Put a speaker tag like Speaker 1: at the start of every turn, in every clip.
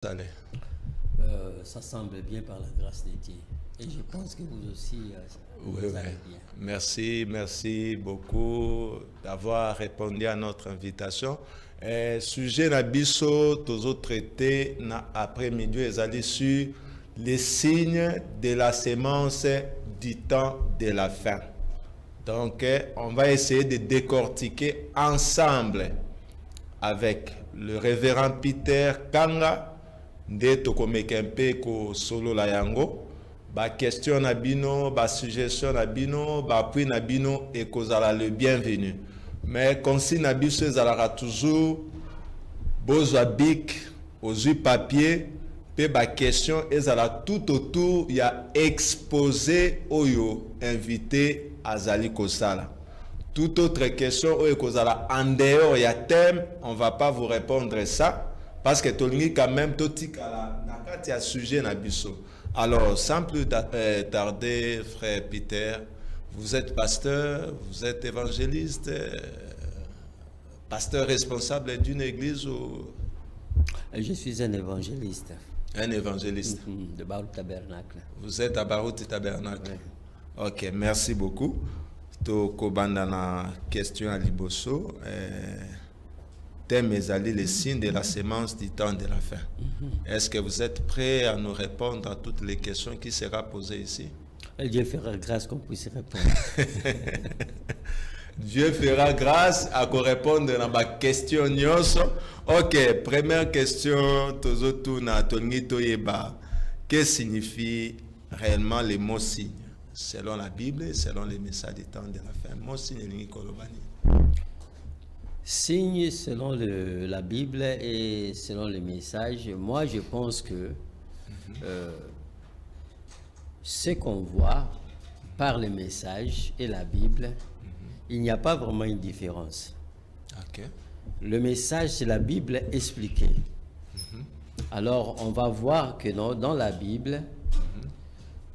Speaker 1: Allez.
Speaker 2: Ça semble bien par la grâce de Dieu. Et je pense que vous aussi, vous allez bien.
Speaker 1: Merci beaucoup d'avoir répondu à notre invitation. Sujet Nabiso, tous traité après-midi, ils sur les signes de la sémence du temps de la fin. Donc, on va essayer de décortiquer ensemble avec le révérend Peter Kanga de tokomekempe ko solo la yango ba question na bino ba suggestion na bino ba appui na bino et kozala le bienvenu mais consigne na biso ezalaka toujours bozwa bic ozwi papier pe ba question ezala tout autour ya exposé oyo invité azali kosala. Toute autre question oyo kozala en dehors ya thème, on va pas vous répondre ça parce que tolingi quand même totikala na kati ya sujet na biso. Alors sans plus tarder, frère Peter, vous êtes pasteur, vous êtes évangéliste, pasteur responsable d'une église ou...
Speaker 2: Je suis un évangéliste.
Speaker 1: Un évangéliste.
Speaker 2: De Barout Tabernacle.
Speaker 1: Vous êtes à Barout Tabernacle.
Speaker 2: Oui.
Speaker 1: Ok, merci beaucoup. Toko bandana question à Liboso. Thème ezali les signes de la sémence du temps de la fin. Est-ce que vous êtes prêts à nous répondre à toutes les questions qui seront posées ici?
Speaker 2: Dieu fera grâce qu'on puisse répondre.
Speaker 1: Dieu fera grâce à qu'on réponde à ma question. Ok, première question. Que signifie réellement les mots signes selon la Bible et selon les messages du temps de la fin? Mots signes
Speaker 2: Signe selon la Bible et selon les messages, moi je pense que ce qu'on voit par les messages et la Bible, il n'y a pas vraiment une différence.
Speaker 1: Okay.
Speaker 2: Le message, c'est la Bible expliquée. Alors on va voir que dans la Bible,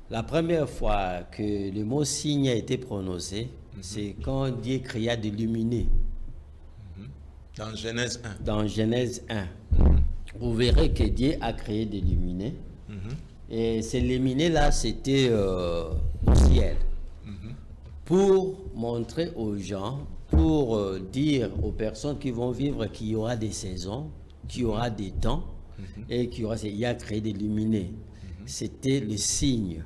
Speaker 2: la première fois que le mot signe a été prononcé, c'est quand Dieu créa des lumineux.
Speaker 1: Dans Genèse 1.
Speaker 2: Dans Genèse 1. Vous verrez que Dieu a créé des lumineux. Et ces lumineux-là, c'était au ciel. Pour montrer aux gens, pour dire aux personnes qui vont vivre qu'il y aura des saisons, qu'il y aura des temps, et il a créé des lumineux. C'était le signe.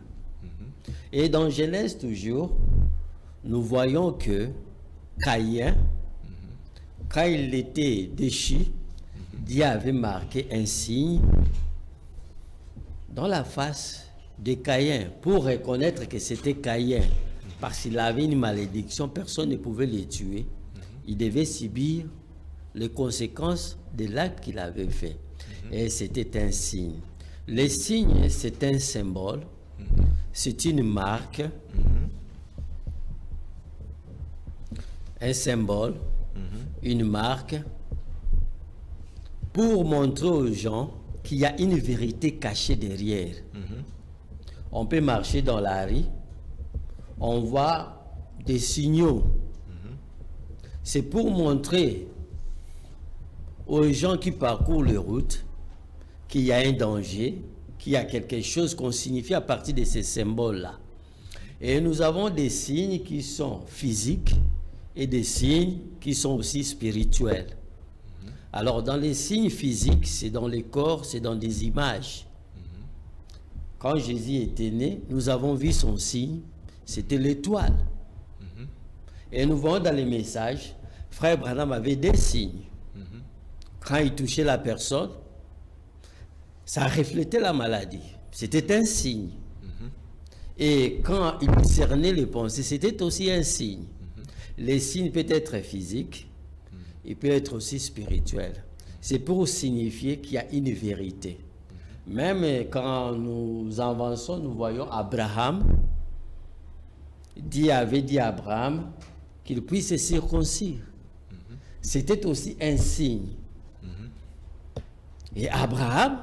Speaker 2: Et dans Genèse toujours, nous voyons que Caïn, quand il était déchu, Dieu avait marqué un signe dans la face de Caïn pour reconnaître que c'était Caïn. Parce qu'il avait une malédiction, personne ne pouvait le tuer. Il devait subir les conséquences de l'acte qu'il avait fait. Et c'était un signe. Le signe, c'est un symbole, c'est une marque, un symbole, une marque, pour montrer aux gens qu'il y a une vérité cachée derrière. On peut marcher dans la rue, on voit des signaux. C'est pour montrer aux gens qui parcourent les routes qu'il y a un danger, qu'il y a quelque chose qu'on signifie à partir de ces symboles-là. Et nous avons des signes qui sont physiques et des signes qui sont aussi spirituels. Alors dans les signes physiques, c'est dans le corps, c'est dans des images. Quand Jésus était né, nous avons vu son signe, c'était l'étoile. Et nous voyons dans les messages, Frère Branham avait des signes. Quand il touchait la personne, ça reflétait la maladie. C'était un signe. Et quand il discernait les pensées, c'était aussi un signe. Les signes peuvent être physiques, il peut être aussi spirituel. C'est pour signifier qu'il y a une vérité. Même quand nous avançons, nous voyons Abraham. Dieu avait dit à Abraham qu'il puisse se circoncire. C'était aussi un signe. Et Abraham,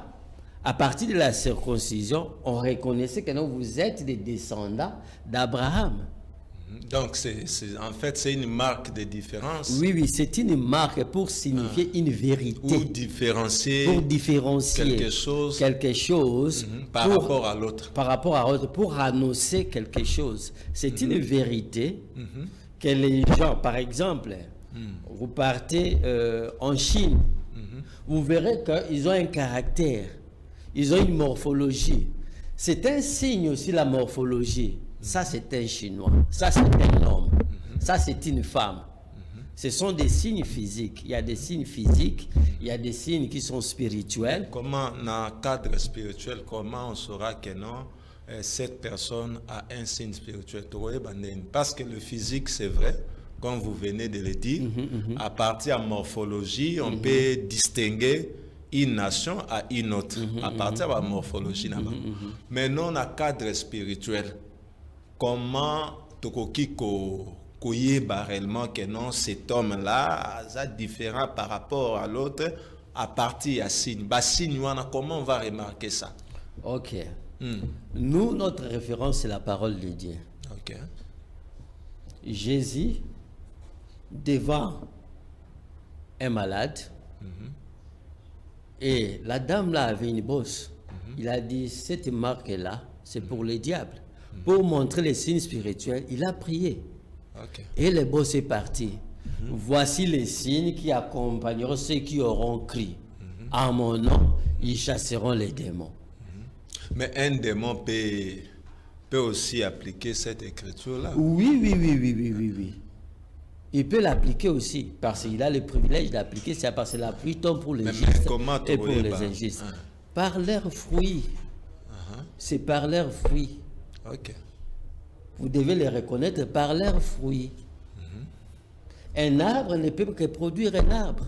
Speaker 2: à partir de la circoncision, on reconnaissait que vous êtes des descendants d'Abraham.
Speaker 1: Donc, en fait, c'est une marque de différence.
Speaker 2: Oui, oui, c'est une marque pour signifier une vérité.
Speaker 1: Ou différencier,
Speaker 2: pour différencier
Speaker 1: quelque chose par rapport à l'autre.
Speaker 2: Par rapport à l'autre, pour annoncer quelque chose. C'est une vérité que les gens, par exemple, vous partez en Chine, vous verrez qu'ils ont un caractère, ils ont une morphologie. C'est un signe aussi, la morphologie. Ça, c'est un Chinois. Ça, c'est un homme. Ça, c'est une femme. Ce sont des signes physiques. Il y a des signes physiques, il y a des signes qui sont spirituels.
Speaker 1: Comment, dans le cadre spirituel, comment on saura que non, cette personne a un signe spirituel? Parce que le physique, c'est vrai, comme vous venez de le dire, à partir de la morphologie, on peut distinguer une nation à une autre, à partir de la morphologie. Mais non, dans le cadre spirituel, comment koyeba réellement que non, cet homme-là est différent par rapport à l'autre à partir de signe. Comment on va remarquer ça?
Speaker 2: Ok. Nous, notre référence, c'est la parole de Dieu.
Speaker 1: Ok.
Speaker 2: Jésus, devant un malade, et la dame là avait une bosse. Il a dit, cette marque-là, c'est pour le diable. Pour montrer les signes spirituels, il a prié.
Speaker 1: Okay.
Speaker 2: Et le boss est parti. Voici les signes qui accompagneront ceux qui auront crié. En mon nom, ils chasseront les démons.
Speaker 1: Mais un démon peut aussi appliquer cette écriture-là.
Speaker 2: Oui. Il peut l'appliquer aussi, parce qu'il a le privilège d'appliquer, c'est parce que la pluie tombe pour les justes et pour les injustes. Par leurs fruits. C'est par leurs fruits.
Speaker 1: Ok.
Speaker 2: Vous devez les reconnaître par leurs fruits. Un arbre ne peut que produire un arbre.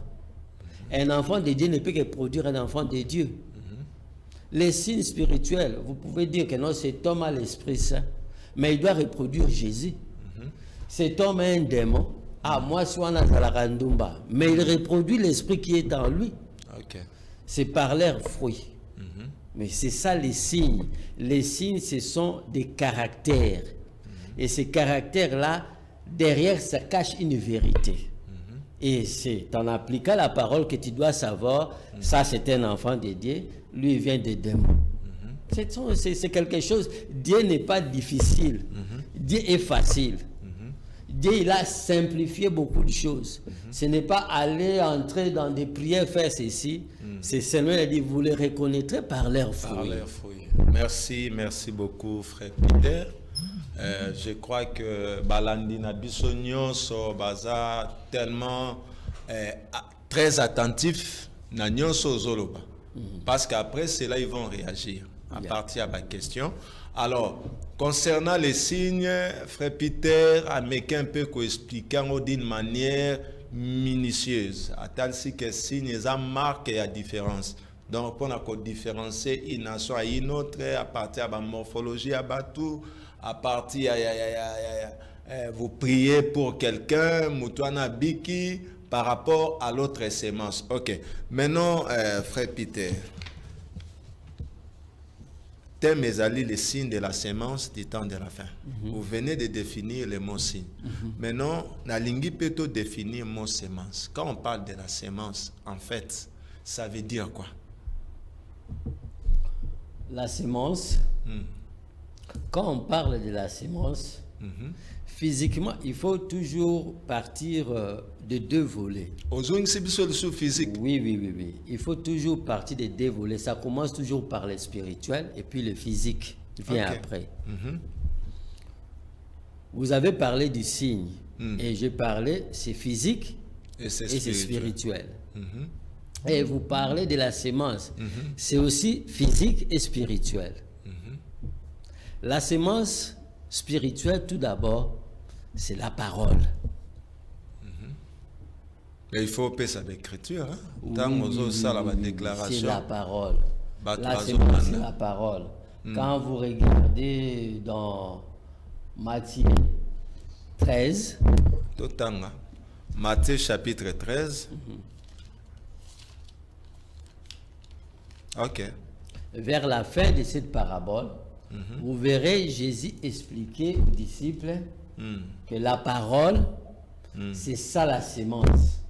Speaker 2: Un enfant de Dieu ne peut que produire un enfant de Dieu. Les signes spirituels, vous pouvez dire que non, cet homme a l'Esprit Saint, mais il doit reproduire Jésus. Cet homme est un démon. Ah, moi, je suis en Azalarandoumba. Mais il reproduit l'Esprit qui est en lui.
Speaker 1: Okay.
Speaker 2: C'est par leurs fruits. Mais c'est ça les signes. Les signes, ce sont des caractères. Et ces caractères-là, derrière, ça cache une vérité. Et c'est en appliquant la parole que tu dois savoir, ça c'est un enfant de Dieu, lui il vient des démons. C'est quelque chose, Dieu n'est pas difficile, Dieu est facile. Dieu il a simplifié beaucoup de choses. Ce n'est pas aller entrer dans des prières, faire ceci. C'est seulement, il a dit, vous les reconnaîtrez par leurs fruits.
Speaker 1: Par leurs fruits. Merci beaucoup, frère Peter. Je crois que Balandina Bissonio so baza tellement très attentif na nyonso zoloba. Parce qu'après cela ils vont réagir à partir de la question. Alors, concernant les signes, frère Peter a un peu expliqué d'une manière minutieuse. Attends que signes ça marque la différence. Donc, on a différencier une nation à une autre à partir de la morphologie à tout. À partir, vous priez pour quelqu'un, Moutouana Biki, par rapport à l'autre sémence. Ok. Maintenant, frère Peter, thème ezali les signes de la sémence du temps de la fin. Vous venez de définir le mot signe. Maintenant, la lingue peut définir le mot sémence. Quand on parle de la sémence, en fait, ça veut dire quoi?
Speaker 2: La sémence. Quand on parle de la sémence, physiquement, il faut toujours partir de deux volets.
Speaker 1: Physique.
Speaker 2: Oui. Il faut toujours partir de deux volets. Ça commence toujours par le spirituel et puis le physique vient après. Vous avez parlé du signe et j'ai parlé, c'est physique et c'est spirituel. Et vous parlez de la sémence, c'est aussi physique et spirituel. La sémence spirituelle, tout d'abord, c'est la parole.
Speaker 1: Mais il faut payer ça d'écriture.
Speaker 2: C'est la parole. La sémence, c'est la parole. Quand vous regardez dans Matthieu 13,
Speaker 1: Matthieu chapitre 13, ok.
Speaker 2: Vers la fin de cette parabole, vous verrez Jésus expliquer aux disciples que la parole, c'est ça la sémence.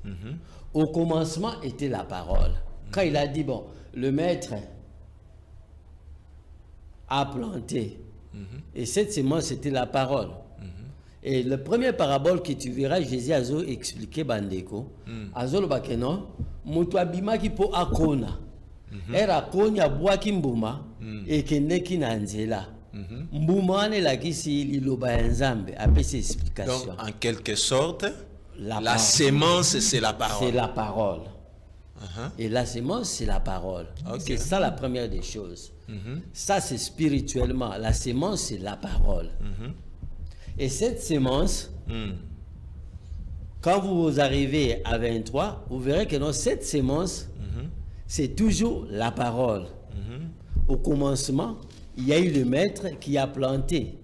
Speaker 2: Au commencement était la parole. Quand il a dit, bon, le maître a planté, et cette sémence c'était la parole. Et la première parabole que tu verras, Jésus a expliqué Bandeko, Azolo Bakeno, Mutuabima ki po akona. Era konya bwaki mbuma, et keneki nanzela. Mbuma ne la kisi liloba nzambe, après ses explications.
Speaker 1: Donc, en quelque sorte, la sémence, c'est la parole.
Speaker 2: C'est la parole. Et la sémence, c'est la parole. C'est ça la première des choses. Ça, c'est spirituellement. La sémence, c'est la parole. Et cette sémence, quand vous arrivez à 23, vous verrez que dans cette sémence, c'est toujours la parole. Au commencement, il y a eu le maître qui a planté.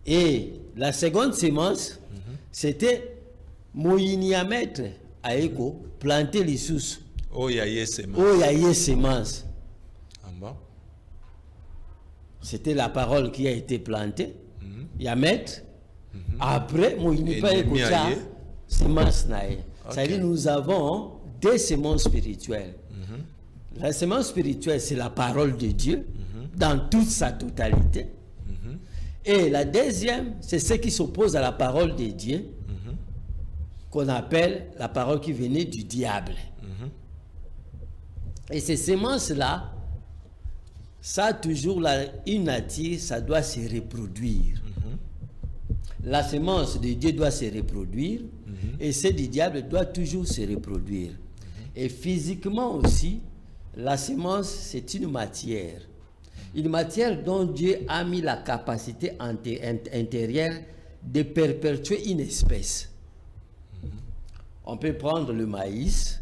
Speaker 2: Et la seconde sémence, c'était Moïnia maître à Eko, planter les sous.
Speaker 1: Oh, il y a eu sémence.
Speaker 2: Oh, il y a eu sémence.
Speaker 1: Ah bon?
Speaker 2: C'était la parole qui a été plantée. Il y a maître. Après, Moïnia pas Eko, sémence naïe. C'est-à-dire nous avons des sémences spirituelles. La sémence spirituelle, c'est la parole de Dieu dans toute sa totalité. Et la deuxième, c'est ce qui s'oppose à la parole de Dieu, qu'on appelle la parole qui venait du diable. Et ces sémences-là, ça a toujours une nature, ça doit se reproduire. La sémence de Dieu doit se reproduire, et celle du diable doit toujours se reproduire. Et physiquement aussi, la sémence, c'est une matière dont Dieu a mis la capacité intérieure de perpétuer une espèce. On peut prendre le maïs,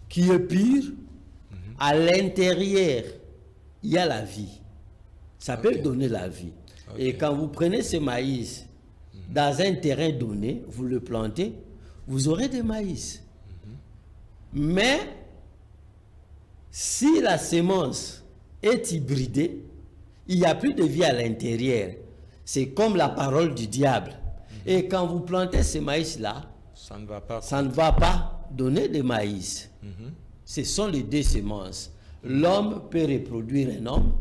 Speaker 2: qui est pur, à l'intérieur, il y a la vie. Ça peut donner la vie. Et quand vous prenez ce maïs dans un terrain donné, vous le plantez, vous aurez des maïs. Mais si la sémence est hybridée, il n'y a plus de vie à l'intérieur. C'est comme la parole du diable. Et quand vous plantez ce maïs-là, ça ne va pas donner de maïs. Ce sont les deux semences. L'homme peut reproduire un homme.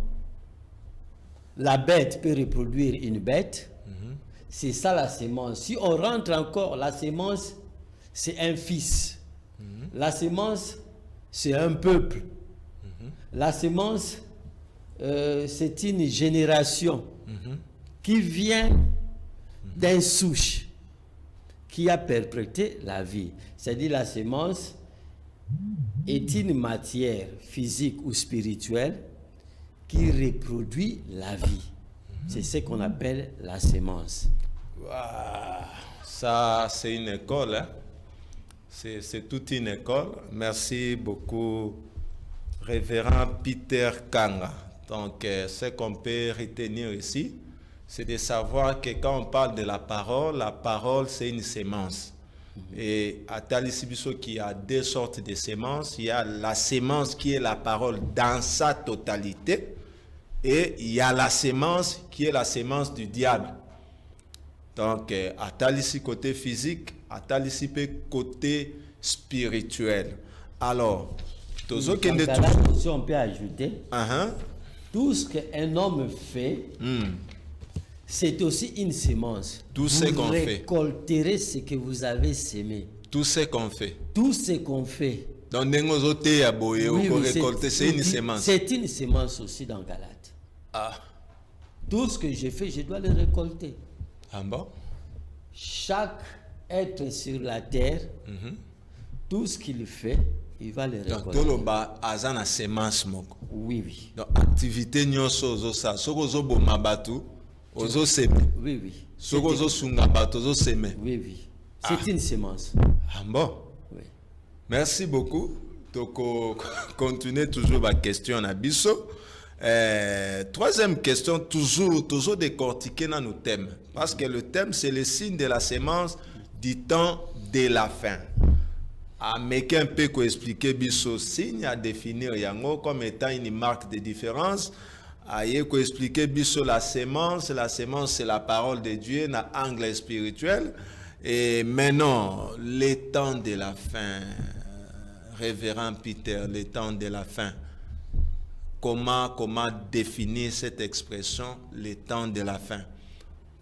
Speaker 2: La bête peut reproduire une bête. C'est ça la sémence. Si on rentre encore, la sémence, c'est un fils. La sémence, c'est un peuple. La sémence, c'est une génération qui vient d'un souche qui a perpétué la vie. C'est-à-dire la sémence est une matière physique ou spirituelle qui reproduit la vie. C'est ce qu'on appelle la sémence.
Speaker 1: Wow. Ça, c'est une école. Hein? C'est toute une école. Merci beaucoup, révérend Peter Kanga. Donc, ce qu'on peut retenir ici, c'est de savoir que quand on parle de la parole, c'est une sémence. Et à Talisibiso, qui a deux sortes de sémences, il y a la sémence qui est la parole dans sa totalité, et il y a la sémence qui est la sémence du diable. Donc, à Talisi côté physique, à Talisi côté spirituel. Alors,
Speaker 2: si on peut ajouter, tout ce qu'un homme fait, c'est aussi une sémence.
Speaker 1: Tout ce qu'on fait.
Speaker 2: Vous récolterez ce que vous avez sémé.
Speaker 1: Tout ce qu'on fait.
Speaker 2: Tout ce qu'on fait.
Speaker 1: Donc, c'est une sémence.
Speaker 2: C'est une sémence aussi dans Galate. Tout ce que j'ai fait, je dois le récolter.
Speaker 1: Ah bon?
Speaker 2: Chaque être sur la terre, tout ce qu'il fait, il va le récolter.
Speaker 1: Donc, azana sémence moko.
Speaker 2: Oui, oui.
Speaker 1: Donc, activité nyoso ça. Sokozo bomabatu, ozo seme.
Speaker 2: Oui, oui.
Speaker 1: Sokozo sungabatu, ozo seme.
Speaker 2: Oui, oui. C'est une sémence.
Speaker 1: Ah bon?
Speaker 2: Oui.
Speaker 1: Merci beaucoup. Donc, continuez toujours ma question à Bisso. Troisième question, toujours décortiquer dans nos thèmes. Parce que le thème, c'est le signe de la sémence du temps de la fin. Mais qu'un peu expliquer Bisso signe à définir Yango comme étant une marque de différence Aïe, ko expliquer biso la sémence c'est la parole de Dieu dans angle spirituel. Et maintenant, les temps de la fin, révérend Peter, les temps de la fin. Comment définir cette expression, les temps de la fin?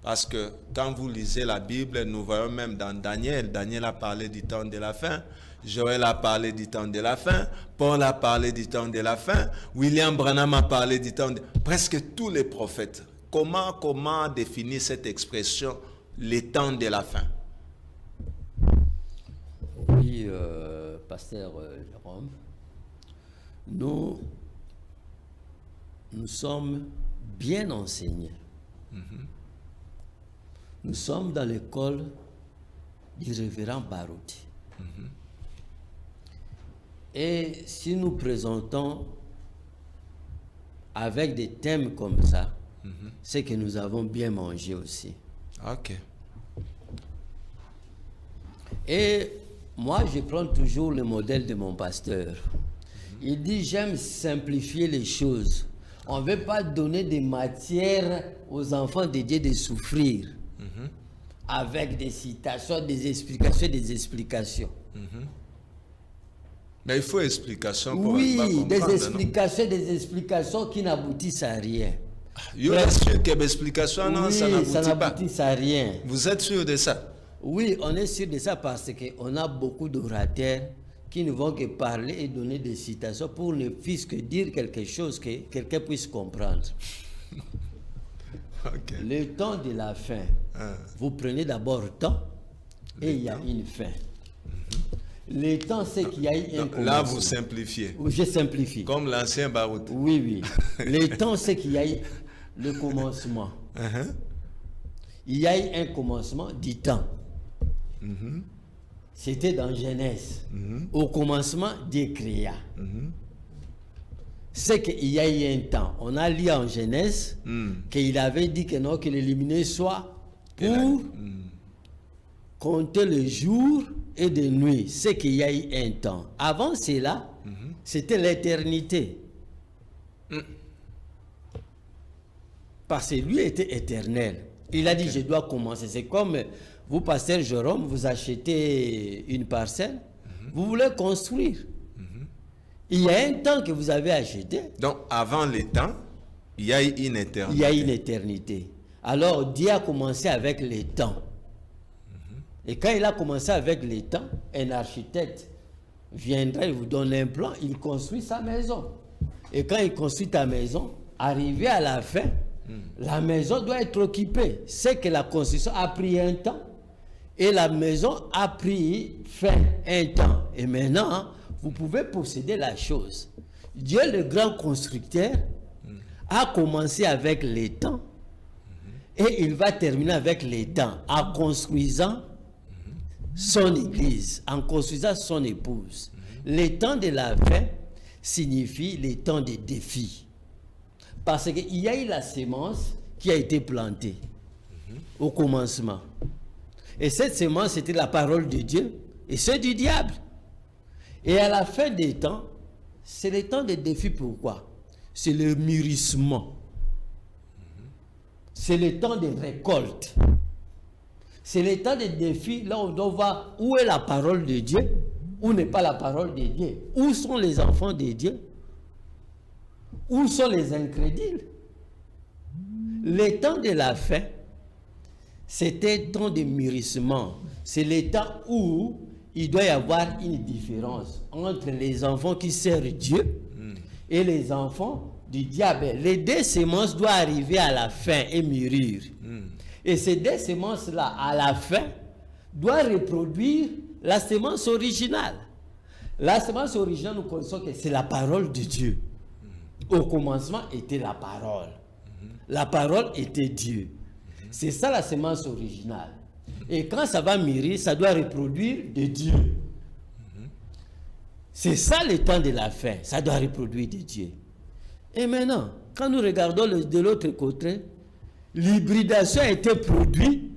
Speaker 1: Parce que quand vous lisez la Bible, nous voyons même dans Daniel a parlé du temps de la fin, Joël a parlé du temps de la fin, Paul a parlé du temps de la fin, William Branham a parlé du temps de... Presque tous les prophètes. Comment définir cette expression, les temps de la fin?
Speaker 2: Oui, pasteur Jérôme, nous sommes bien enseignés. Nous sommes dans l'école du révérend Barouti. Et si nous présentons avec des thèmes comme ça, c'est que nous avons bien mangé aussi.
Speaker 1: Ok.
Speaker 2: Et moi, je prends toujours le modèle de mon pasteur. Il dit, j'aime simplifier les choses. On ne veut pas donner des matières aux enfants de Dieu de souffrir. Avec des citations, des explications.
Speaker 1: Mais il faut explication pour
Speaker 2: oui,
Speaker 1: comprendre,
Speaker 2: des explications qui n'aboutissent à rien.
Speaker 1: Vous êtes sûr que l'explication, non,
Speaker 2: oui,
Speaker 1: ça
Speaker 2: n'aboutit à rien.
Speaker 1: Vous êtes sûr de ça?
Speaker 2: Oui, on est sûr de ça parce qu'on a beaucoup d'orateurs qui ne vont que parler et donner des citations pour ne fût-ce que dire quelque chose que quelqu'un puisse comprendre.
Speaker 1: Okay.
Speaker 2: Le temps de la fin, vous prenez d'abord temps et il y a une fin. Le temps, c'est qu'il y a eu un commencement.
Speaker 1: Là, vous simplifiez.
Speaker 2: Oui, je simplifie.
Speaker 1: Comme l'ancien Barout.
Speaker 2: Oui. Le temps, c'est qu'il y a eu le commencement. Il y a eu un commencement du temps. C'était dans Genèse. Au commencement, Dieu créa. C'est qu'il y a eu un temps. On a lu en Genèse qu'il avait dit que non, que les lumineux soient pour compter le jour et de nuit. C'est qu'il y a eu un temps. Avant cela, c'était l'éternité. Parce que lui était éternel. Il a dit, je dois commencer. C'est comme vous, pasteur Jérôme, vous achetez une parcelle, vous voulez construire. Il y a un temps que vous avez acheté.
Speaker 1: Donc, avant le temps, il y a eu une éternité.
Speaker 2: Il y a une éternité. Alors, Dieu a commencé avec les temps. Et quand il a commencé avec les temps, un architecte viendra, il vous donne un plan, il construit sa maison. Et quand il construit ta maison, arrivé à la fin, la maison doit être occupée. C'est que la construction a pris un temps et la maison a pris fin un temps. Et maintenant, vous pouvez posséder la chose. Dieu, le grand constructeur, a commencé avec les temps et il va terminer avec les temps en construisant son église, en construisant son épouse. Les temps de la fin signifie les temps de défi. Parce qu'il y a eu la sémence qui a été plantée au commencement. Et cette sémence, c'était la parole de Dieu et c'est du diable. Et à la fin des temps, c'est le temps de défi. Pourquoi? C'est le mûrissement. C'est le temps de récolte. C'est le temps de défi. Là, on doit voir où est la parole de Dieu, où n'est pas la parole de Dieu. Où sont les enfants de Dieu? Où sont les incrédules? Le temps de la fin, c'était un temps de mûrissement. C'est le temps où il doit y avoir une différence entre les enfants qui servent Dieu et les enfants du diable. Les deux semences doivent arriver à la fin et mûrir. Et ces deux semences-là, à la fin, doivent reproduire la semence originale. La semence originale, nous connaissons que c'est la parole de Dieu. Au commencement était la parole. La parole était Dieu. C'est ça la semence originale. Et quand ça va mûrir, ça doit reproduire de Dieu. C'est ça le temps de la fin. Ça doit reproduire de Dieu. Et maintenant, quand nous regardons de l'autre côté, l'hybridation a été produite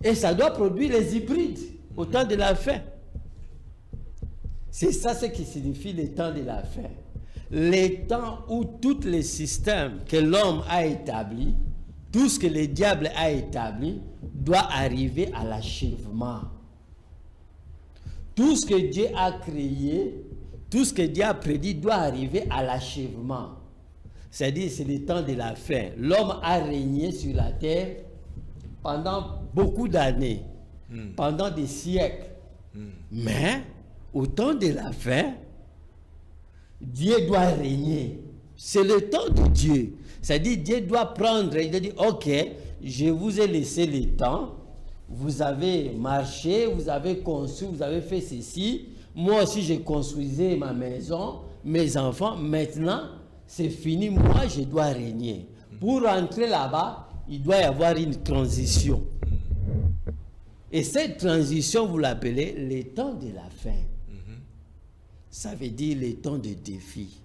Speaker 2: et ça doit produire les hybrides au temps de la fin. C'est ça ce qui signifie le temps de la fin. les temps où tous les systèmes que l'homme a établis, tout ce que le diable a établi, doit arriver à l'achèvement. Tout ce que Dieu a créé, tout ce que Dieu a prédit doit arriver à l'achèvement. C'est-à-dire, c'est le temps de la fin. L'homme a régné sur la terre pendant beaucoup d'années, pendant des siècles. Mais, au temps de la fin, Dieu doit régner. C'est le temps de Dieu. C'est-à-dire, Dieu doit prendre, il doit dire, ok, je vous ai laissé le temps, vous avez marché, vous avez conçu, vous avez fait ceci, moi aussi je construisais ma maison, mes enfants, maintenant, c'est fini, moi je dois régner. Pour rentrer là-bas, il doit y avoir une transition. Et cette transition, vous l'appelez le temps de la fin. Ça veut dire le temps de défi.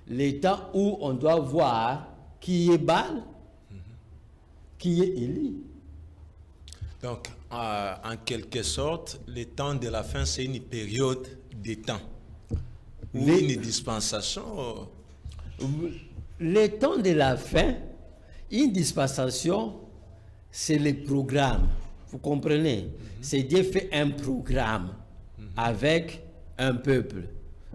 Speaker 2: Le temps où on doit voir qui est Baal, qui est Élie.
Speaker 1: Donc, en quelque sorte, le temps de la fin, c'est une période de temps. Ou une dispensation.
Speaker 2: Le temps de la fin, une dispensation, c'est le programme. Vous comprenez? C'est Dieu fait un programme avec un peuple.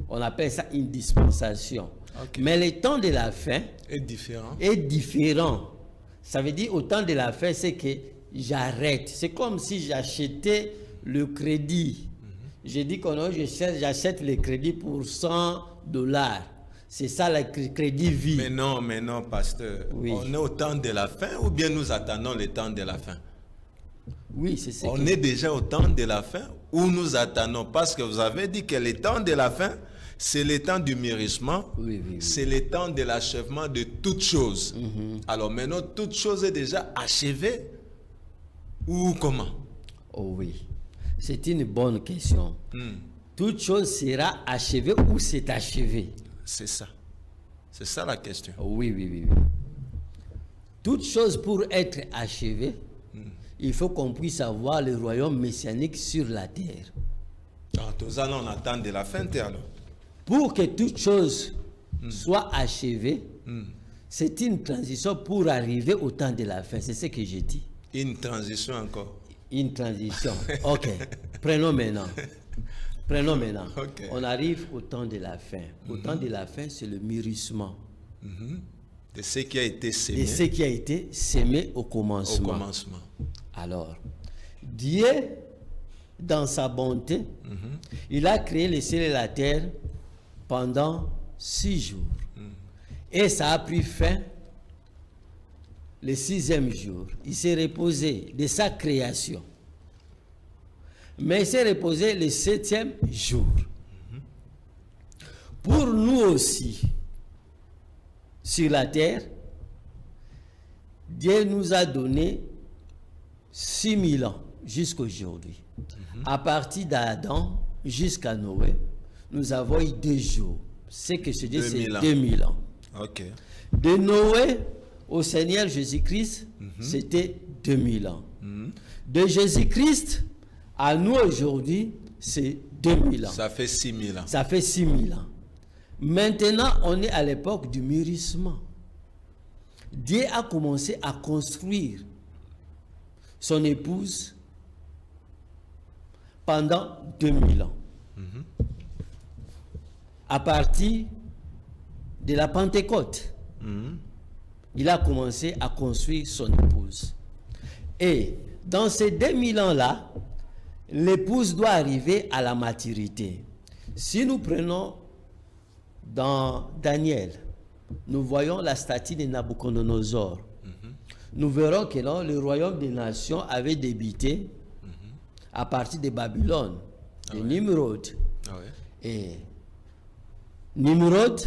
Speaker 2: On appelle ça une dispensation. Okay. Mais le temps de la fin
Speaker 1: est différent.
Speaker 2: Ça veut dire au temps de la fin, c'est que j'arrête. C'est comme si j'achetais le crédit. Je dis que non, j'achète le crédit pour $100. C'est ça le crédit vie.
Speaker 1: Mais non, pasteur. Oui. On est au temps de la fin ou bien nous attendons le temps de la fin?
Speaker 2: Oui, c'est ça.
Speaker 1: On est déjà au temps de la fin ou nous attendons? Parce que vous avez dit que le temps de la fin, c'est le temps du mûrissement, c'est le temps de l'achèvement de toutes choses. Alors maintenant, toute chose est déjà achevée ou comment?
Speaker 2: Oh oui, c'est une bonne question. Toute chose sera achevée ou c'est achevé?
Speaker 1: C'est ça. C'est ça la question.
Speaker 2: Oui. Toute chose pour être achevée, il faut qu'on puisse avoir le royaume messianique sur la terre.
Speaker 1: Tous allons attendre de la fin, alors.
Speaker 2: Pour que toute chose soit achevée, c'est une transition pour arriver au temps de la fin. C'est ce que j'ai dit.
Speaker 1: Une transition encore.
Speaker 2: Une transition. Ok. Prenons maintenant. Okay. On arrive au temps de la fin. Au temps de la fin, c'est le mûrissement.
Speaker 1: De ce qui a été sémé.
Speaker 2: De ce qui a été sémé au commencement. Alors, Dieu, dans sa bonté, il a créé le ciel et la terre pendant 6 jours. Et ça a pris fin le 6e jour. Il s'est reposé de sa création. Mais il s'est reposé le 7e jour. Pour nous aussi, sur la terre, Dieu nous a donné 6000 ans jusqu'aujourd'hui. À partir d'Adam jusqu'à Noé, nous avons eu 2 jours. Ce que je dis, c'est 2000 ans.
Speaker 1: Okay.
Speaker 2: De Noé au Seigneur Jésus-Christ, c'était 2000 ans. De Jésus-Christ à nous aujourd'hui, c'est 2000 ans.
Speaker 1: Ça fait 6000 ans.
Speaker 2: Ça fait 6000 ans. Maintenant, on est à l'époque du mûrissement. Dieu a commencé à construire son épouse pendant 2000 ans. À partir de la Pentecôte, il a commencé à construire son épouse. Et dans ces 2000 ans-là, l'épouse doit arriver à la maturité. Si nous prenons dans Daniel, nous voyons la statue de Nabuchodonosor. Nous verrons que là, le royaume des nations avait débuté à partir de Babylone, de Nimrod. Et Nimrod,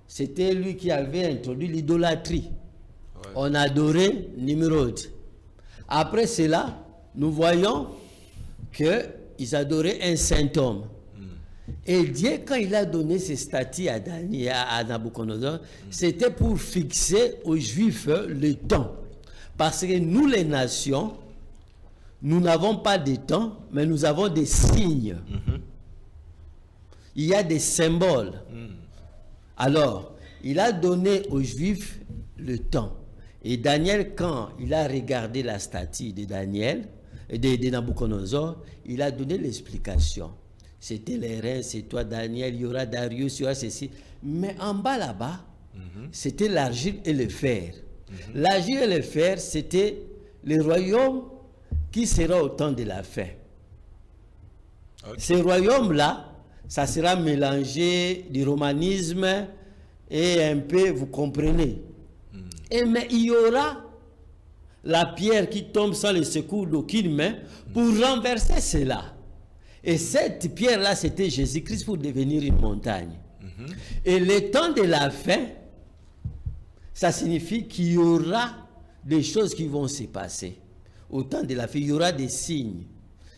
Speaker 2: c'était lui qui avait introduit l'idolâtrie. On adorait Nimrod. Après cela, nous voyons qu'ils adoraient un saint homme. Et Dieu, quand il a donné ces statuts à Daniel, à Nabuchodonosor, c'était pour fixer aux Juifs le temps. Parce que nous, les nations, nous n'avons pas de temps, mais nous avons des signes. Il y a des symboles. Alors, il a donné aux Juifs le temps. Et Daniel, quand il a regardé la statue de Daniel, de Nabucodonosor, il a donné l'explication. C'était les reins, c'est toi Daniel, il y aura Darius, il y aura ceci. Mais en bas là-bas, c'était l'argile et le fer. L'argile et le fer, c'était le royaume qui sera au temps de la fin. Okay. Ce royaume-là, ça sera mélangé du romanisme et un peu, vous comprenez. Et mais il y aura la pierre qui tombe sans le secours d'aucune main pour renverser cela. Et cette pierre-là, c'était Jésus-Christ pour devenir une montagne. Et le temps de la fin, ça signifie qu'il y aura des choses qui vont se passer. Au temps de la fin, il y aura des signes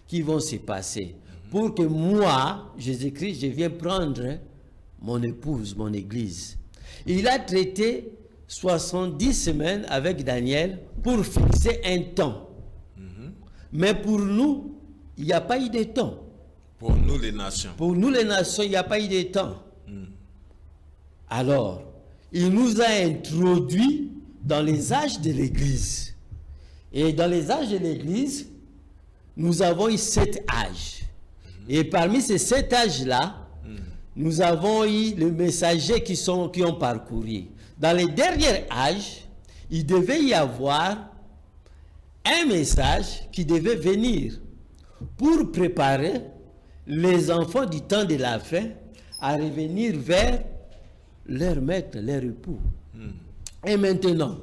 Speaker 2: qui vont se passer. Pour que moi, Jésus-Christ, je viens prendre mon épouse, mon église. Il a traité 70 semaines avec Daniel pour fixer un temps. Mais pour nous, il n'y a pas eu de temps.
Speaker 1: Pour nous les nations.
Speaker 2: Pour nous les nations, il n'y a pas eu de temps. Alors, il nous a introduits dans les âges de l'Église. Et dans les âges de l'Église, nous avons eu 7 âges. Et parmi ces 7 âges-là, nous avons eu les messagers qui ont parcouru. Dans les derniers âges, il devait y avoir un message qui devait venir pour préparer les enfants du temps de la fin à revenir vers leur maître, leur époux. Et maintenant,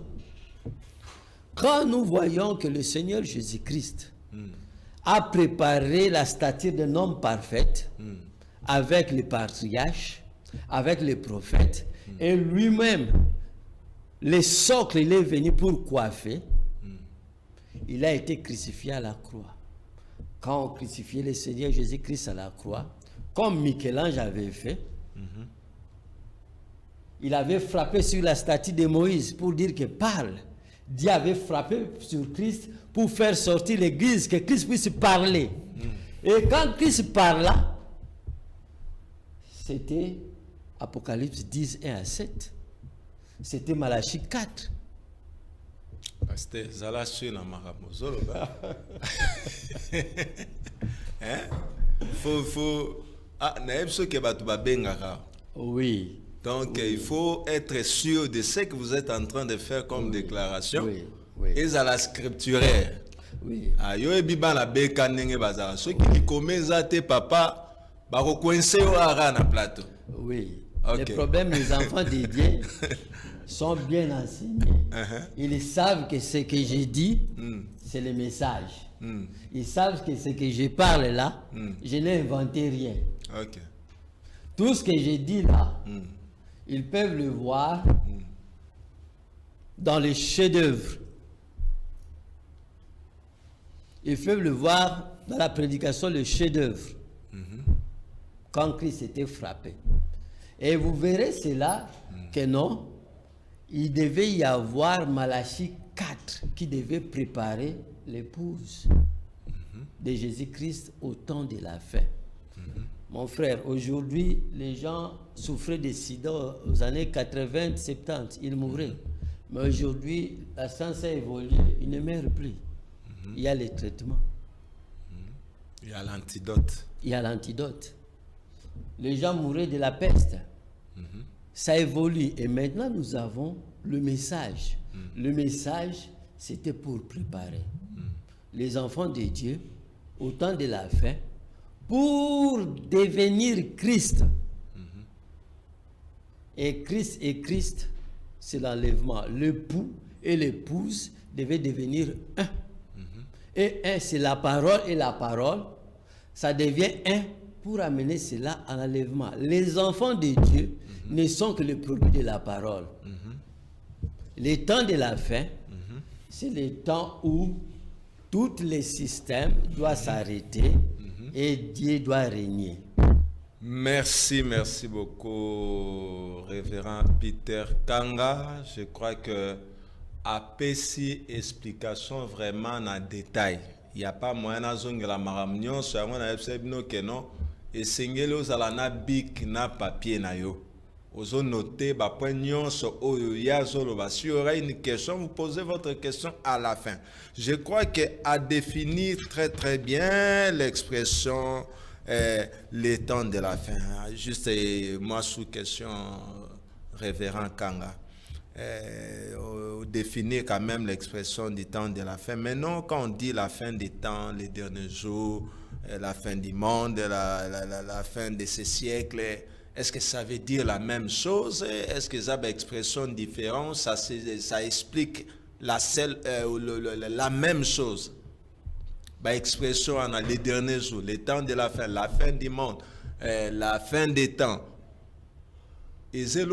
Speaker 2: quand nous voyons que le Seigneur Jésus-Christ a préparé la stature d'un homme parfait avec les patriarches, avec les prophètes, et lui-même, le socle, il est venu pour coiffer, il a été crucifié à la croix. Quand on crucifiait le Seigneur Jésus-Christ à la croix, comme Michel-Ange avait fait, il avait frappé sur la statue de Moïse pour dire que parle. Dieu avait frappé sur Christ pour faire sortir l'Église, que Christ puisse parler. Et quand Christ parla, c'était Apocalypse 10, 1 à 7. C'était Malachie 4.
Speaker 1: C'était Zalachu na Maramozolo. Faut ah naebso ke batu babengaka.
Speaker 2: Oui.
Speaker 1: Donc il faut être sûr de ce que vous êtes en train de faire comme déclaration. Et à la scripturaire.
Speaker 2: Oui.
Speaker 1: Ayo ebiba na beka ndenge bazala. Ceux qui likomeza te papa bako coincer au ara na plateau.
Speaker 2: Oui. Okay. Le problème des enfants de Dieu sont bien enseignés. Ils savent que ce que j'ai dit, c'est le message. Ils savent que ce que je parle là, je n'ai inventé rien.
Speaker 1: Okay.
Speaker 2: Tout ce que j'ai dit là, ils peuvent le voir dans les chefs-d'œuvre. Ils peuvent le voir dans la prédication, le chef-d'œuvre. Quand Christ était frappé. Et vous verrez cela que non, il devait y avoir Malachie 4 qui devait préparer l'épouse de Jésus-Christ au temps de la fin. Mon frère, aujourd'hui, les gens souffraient de sida aux années 80, 70, ils mouraient. Mais aujourd'hui, la science a évolué, ils ne meurent plus. Il y a les traitements.
Speaker 1: Il y a l'antidote.
Speaker 2: Il y a l'antidote. Les gens mouraient de la peste. Ça évolue. Et maintenant, nous avons le message. Le message, c'était pour préparer les enfants de Dieu au temps de la fin pour devenir Christ. Et Christ, c'est l'enlèvement. L'époux et l'épouse devaient devenir un. Et un, c'est la parole, et la parole, ça devient un pour amener cela à l'enlèvement. Les enfants de Dieu ne sont que le produit de la parole. Les temps de la fin, c'est le temps où tous les systèmes doivent s'arrêter et Dieu doit régner.
Speaker 1: Merci beaucoup, révérend Peter Kanga. Je crois que apesi explication vraiment en détail. Il n'y a pas moyen de la maramnion, sur un que non, et singelo zala na bic na papier na yo. Ozo noter, bah, point nyonso, oya, zolo, bah, s'il y aura une question, vous posez votre question à la fin. Je crois qu'à définir très très bien l'expression les temps de la fin. Juste moi sous question, révérend Kanga. Définir quand même l'expression du temps de la fin. Maintenant, quand on dit la fin des temps, les derniers jours, la fin du monde, la fin de ce siècle, est-ce que ça veut dire la même chose? Est-ce que ça a une expression différente? Ça explique la même chose. Bah, expression en les derniers jours, les temps de la fin du monde, la fin des temps. Et c'est un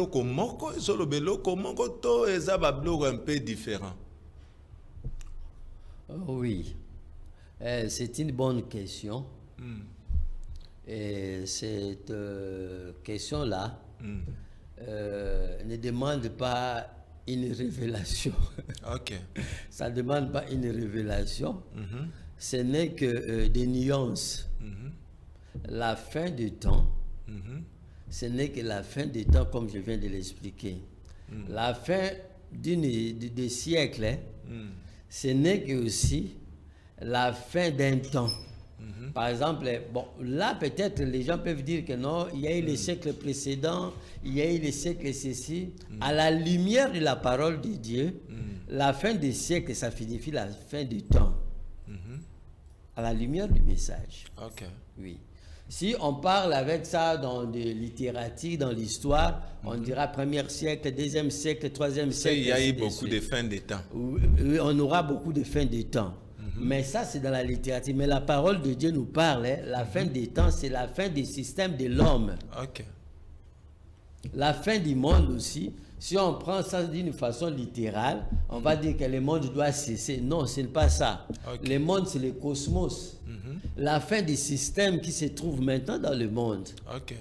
Speaker 1: peu différent.
Speaker 2: Oui, c'est une bonne question. Et cette question-là ne demande pas une révélation.
Speaker 1: Ok.
Speaker 2: Ça ne demande pas une révélation. Ce n'est que des nuances. La fin du temps, ce n'est que la fin des temps, comme je viens de l'expliquer. La fin des siècles, ce n'est que aussi la fin d'un temps. Par exemple, bon, là peut-être les gens peuvent dire que non, il y a eu les siècles précédents, il y a eu les siècles ceci. À la lumière de la parole de Dieu, la fin des siècles, ça signifie la fin du temps. À la lumière du message.
Speaker 1: Ok.
Speaker 2: Oui. Si on parle avec ça dans des littératures, dans l'histoire, on dira premier siècle, deuxième siècle, troisième siècle.
Speaker 1: Il y a eu beaucoup de fins de temps.
Speaker 2: Oui, on aura beaucoup de fins de temps. Mais ça, c'est dans la littérature. Mais la parole de Dieu nous parle, la fin des temps, c'est la fin du système de l'homme.
Speaker 1: Ok.
Speaker 2: La fin du monde aussi, si on prend ça d'une façon littérale, on va dire que le monde doit cesser. Non, ce n'est pas ça.
Speaker 1: Okay.
Speaker 2: Le monde, c'est le cosmos. La fin du système qui se trouve maintenant dans le monde.
Speaker 1: Ok.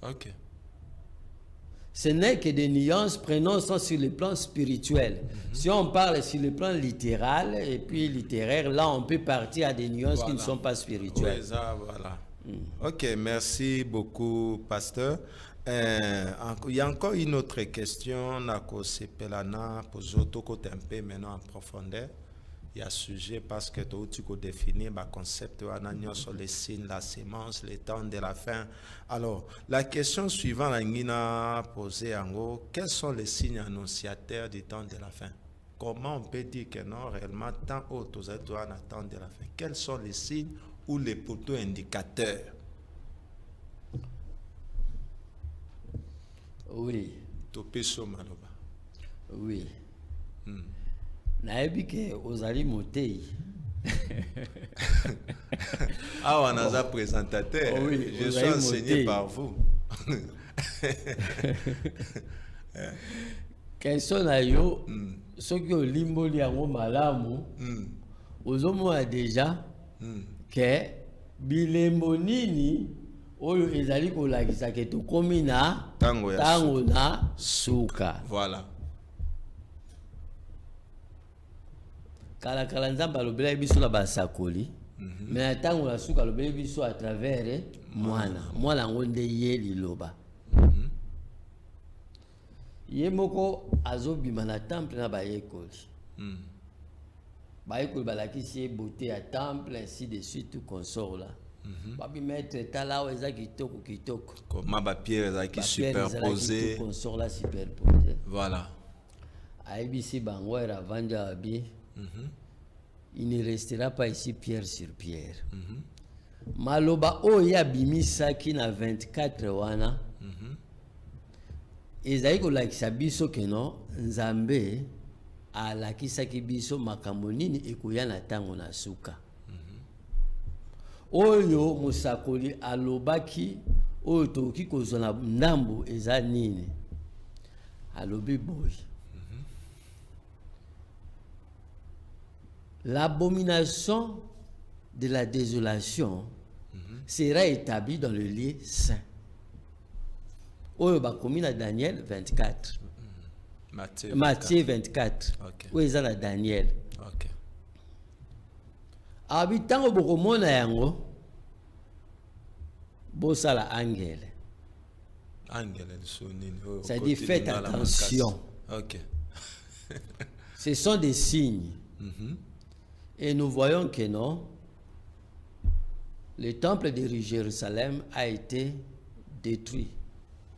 Speaker 1: Ok.
Speaker 2: Ce n'est que des nuances, prenons ça sur le plan spirituel. Si on parle sur le plan littéral et puis littéraire, là on peut partir à des nuances qui ne sont pas spirituelles.
Speaker 1: Oui, ça, voilà. Ok, merci beaucoup, pasteur. Il y a encore une autre question, Nako Sepelana, pour Zoto côté un peu maintenant en profondeur. Il y a sujet parce que tu peux définir le concept sur les signes, la sémence, les temps de la fin. Alors, la question suivante, a posé en gros, quels sont les signes annonciateurs du temps de la fin? Comment on peut dire que non, réellement, tant autres doit attendre de la fin? Quels sont les signes ou les poteaux indicateurs?
Speaker 2: Oui. Oui. Naebi ke ozali motei.
Speaker 1: Ah, on a un présentateur.
Speaker 2: Oui,
Speaker 1: je suis enseigné par vous.
Speaker 2: Question na yo, soki olimboli yango malamu, ozomona déjà que bilembo nini oyo ezali kolakisa ke tokomi na tango na suka.
Speaker 1: Voilà.
Speaker 2: Kala nzamba lobela biso na basakoli, mais na tango na suka lobela biso à travers mwana ngonde ye liloba. Ye moko azobima na temple na bayekoli. Bayekoli balakisi ye beauté à temple ainsi de suite tout consort là. Babi maître tala o eza kitoko.
Speaker 1: Comment ba pierre ezaki superposé.
Speaker 2: Tout consort là superposé.
Speaker 1: Voilà.
Speaker 2: Aibisi bango era vanja abi. Il ne restera pas ici pierre sur pierre. Maloba oya bimisa ki na 24 wana. Ezali kolakisa biso keno nzambe alakisaki biso makambo nini ekoya na tango na suka. Oyo musakoli alobaki oyo toki kozona ndambo eza nini. Alobi boy. L'abomination de la désolation sera établie dans le lieu saint. Oyo bakomi na Daniel 24. Matthieu 24.
Speaker 1: Okay.
Speaker 2: Oyo eza na Daniel.
Speaker 1: Okay.
Speaker 2: Abi tango bokomona yango bosala angele. Ça dit faites attention.
Speaker 1: Ok.
Speaker 2: Ce sont des signes. Et nous voyons que non, le temple de Jérusalem a été détruit.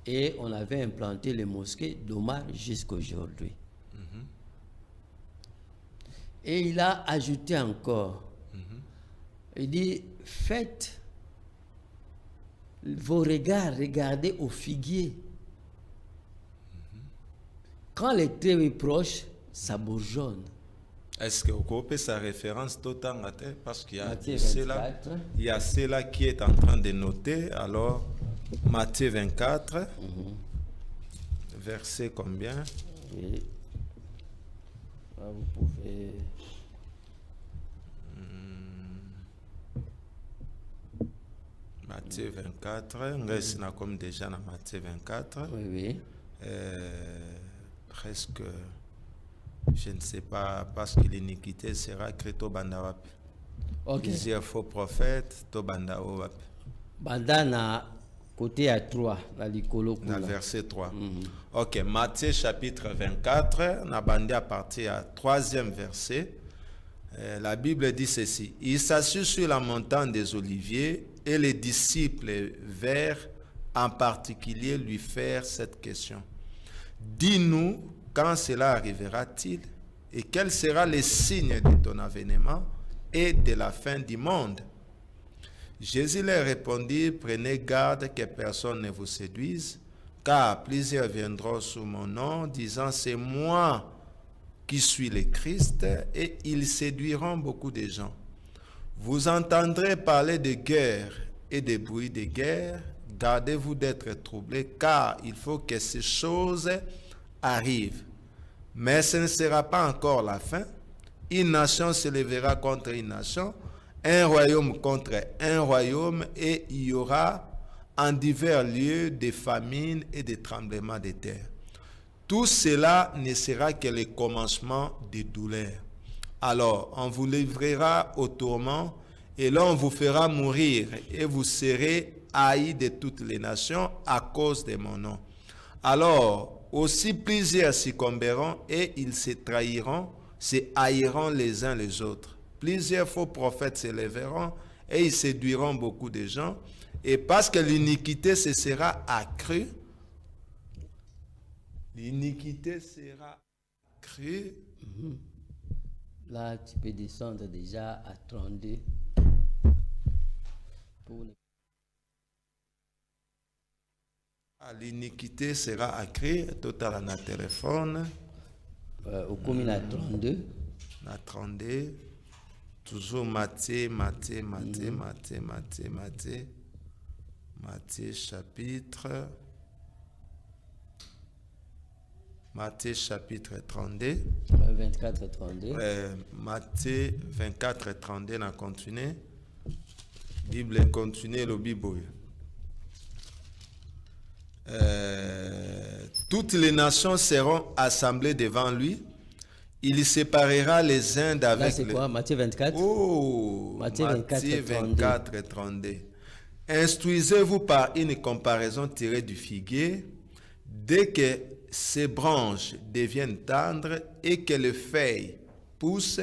Speaker 2: Et on avait implanté les mosquées d'Omar jusqu'à aujourd'hui. Et il a ajouté encore, il dit, faites vos regards, regardez au figuier. Quand le trait est proche, ça bourgeonne.
Speaker 1: Est-ce que vous coupez sa référence totale parce qu'il y a
Speaker 2: Matthieu
Speaker 1: cela,
Speaker 2: 24.
Speaker 1: il y a cela qui est en train de noter. Alors, Matthieu 24, verset combien?
Speaker 2: Oui. Là, vous pouvez...
Speaker 1: Matthieu 24, on reste comme déjà dans Matthieu 24.
Speaker 2: Oui, oui.
Speaker 1: Presque, je ne sais pas, parce que l'iniquité sera créée au Bandawap.
Speaker 2: Ok.
Speaker 1: Plusieurs faux prophètes, au Bandawap.
Speaker 2: Bandana, côté à 3, dans le
Speaker 1: verset 3. Ok, Matthieu chapitre 24, on a bandé à partir du 3e verset. La Bible dit ceci. Il s'assit sur la montagne des Oliviers et les disciples vinrent en particulier lui faire cette question. Dis-nous quand cela arrivera-t-il et quel sera le signe de ton avènement et de la fin du monde? Jésus leur répondit, prenez garde que personne ne vous séduise, car plusieurs viendront sous mon nom, disant c'est moi qui suis le Christ, et ils séduiront beaucoup de gens. Vous entendrez parler de guerre et de bruits de guerre. Gardez-vous d'être troublés, car il faut que ces choses arrivent. Mais ce ne sera pas encore la fin. Une nation se lèvera contre une nation, un royaume contre un royaume, et il y aura en divers lieux des famines et des tremblements de terre. Tout cela ne sera que le commencement des douleurs. Alors, on vous livrera au tourment, et là on vous fera mourir, et vous serez haïs de toutes les nations à cause de mon nom. Alors, aussi plusieurs succomberont, et ils se trahiront, se haïront les uns les autres. Plusieurs faux prophètes se lèveront, et ils séduiront beaucoup de gens, et parce que l'iniquité se sera accrue, l'iniquité sera accrue.
Speaker 2: Là, tu peux descendre déjà à 32.
Speaker 1: L'iniquité sera accrue, total à notre téléphone.
Speaker 2: Au commune à 32.
Speaker 1: À 32. Toujours Matthieu chapitre. Matthieu chapitre 32.
Speaker 2: 24 32.
Speaker 1: Matthieu 24 32, on a continué. Bible continue le Bible. Toutes les nations seront assemblées devant lui. Il séparera les uns d'avec
Speaker 2: les... C'est quoi, Matthieu 24?
Speaker 1: Oh, Matthieu 24 32. Instruisez-vous par une comparaison tirée du figuier. Dès que ses branches deviennent tendres et que les feuilles poussent,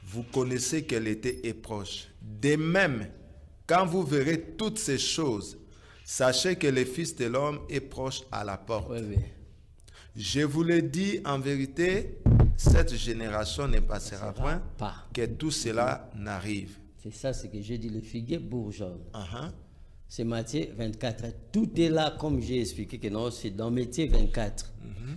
Speaker 1: vous connaissez que l'été est proche. De même, quand vous verrez toutes ces choses, sachez que le Fils de l'homme est proche à la porte.
Speaker 2: Oui, oui.
Speaker 1: Je vous le dis en vérité, cette génération ne passera point que tout cela n'arrive.
Speaker 2: C'est ça ce que j'ai dit, le figuier bourgeonne. C'est Matthieu 24. Tout est là, comme j'ai expliqué que non, c'est dans Matthieu 24.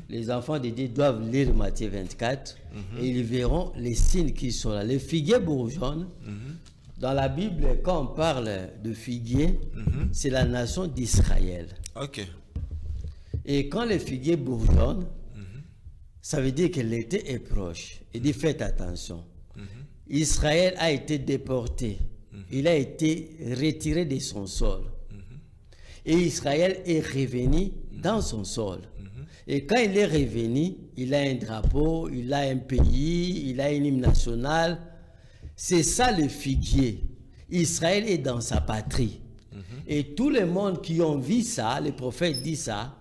Speaker 2: Les enfants de Dieu doivent lire Matthieu 24 et ils verront les signes qui sont là. Le figuier bourgeonne, dans la Bible, quand on parle de figuier, c'est la nation d'Israël.
Speaker 1: Ok.
Speaker 2: Et quand le figuier bourgeonne, ça veut dire que l'été est proche. Il dit faites attention. Israël a été déporté. Il a été retiré de son sol. Et Israël est revenu dans son sol. Et quand il est revenu, il a un drapeau, il a un pays, il a une hymne nationale. C'est ça le figuier. Israël est dans sa patrie. Et tout le monde qui ont vu ça, les prophètes disent ça,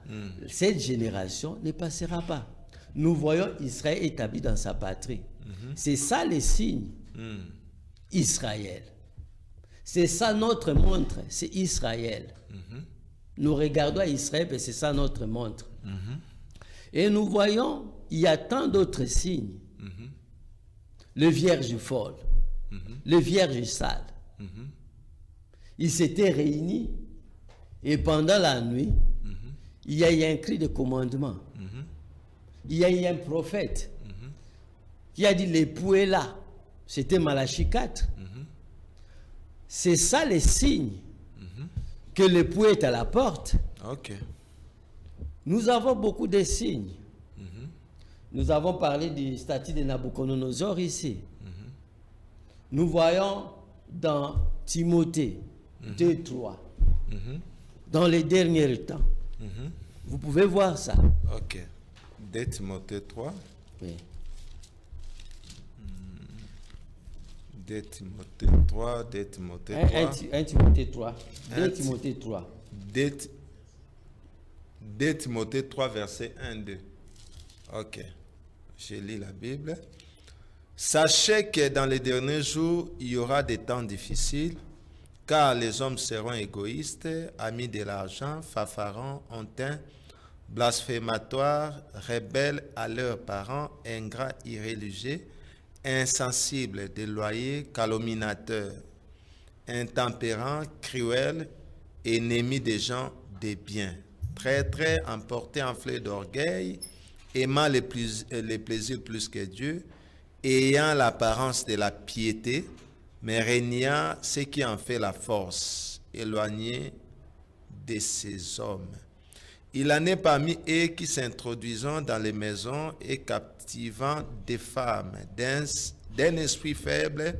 Speaker 2: cette génération ne passera pas. Nous voyons Israël établi dans sa patrie. C'est ça les signes. Israël. C'est ça notre montre, c'est Israël. Nous regardons à Israël et c'est ça notre montre. Et nous voyons, il y a tant d'autres signes. Le vierge folle, le vierge sale. Ils s'étaient réunis et pendant la nuit, il y a eu un cri de commandement. Il y a eu un prophète qui a dit l'époux est là. C'était Malachie 4. C'est ça les signes que l'époux est à la porte. Nous avons beaucoup de signes. Nous avons parlé du statut de Nabucodonosor ici. Nous voyons dans Timothée 2:3, dans les derniers temps. Vous pouvez voir ça.
Speaker 1: 2 Timothée 3.
Speaker 2: Oui.
Speaker 1: 2 Timothée 3, 2 Timothée 3.
Speaker 2: 1 Timothée 3. 2 Timothée 3.
Speaker 1: 2 Timothée 3, verset 1-2. Ok. Je lis la Bible. Sachez que dans les derniers jours, il y aura des temps difficiles, car les hommes seront égoïstes, amis de l'argent, fanfarons, hautains, blasphématoires, rebelles à leurs parents, ingrats, irréligieux, insensibles, déloyaux, calomniateurs, intempérants, cruels, ennemis des gens des biens, traîtres, emportés en fleurs d'orgueil, aimant les plaisirs plus que Dieu, ayant l'apparence de la piété, mais régnant ce qui en fait la force, éloignés de ces hommes. Il en est parmi eux qui s'introduisent dans les maisons et captivant des femmes d'un esprit faible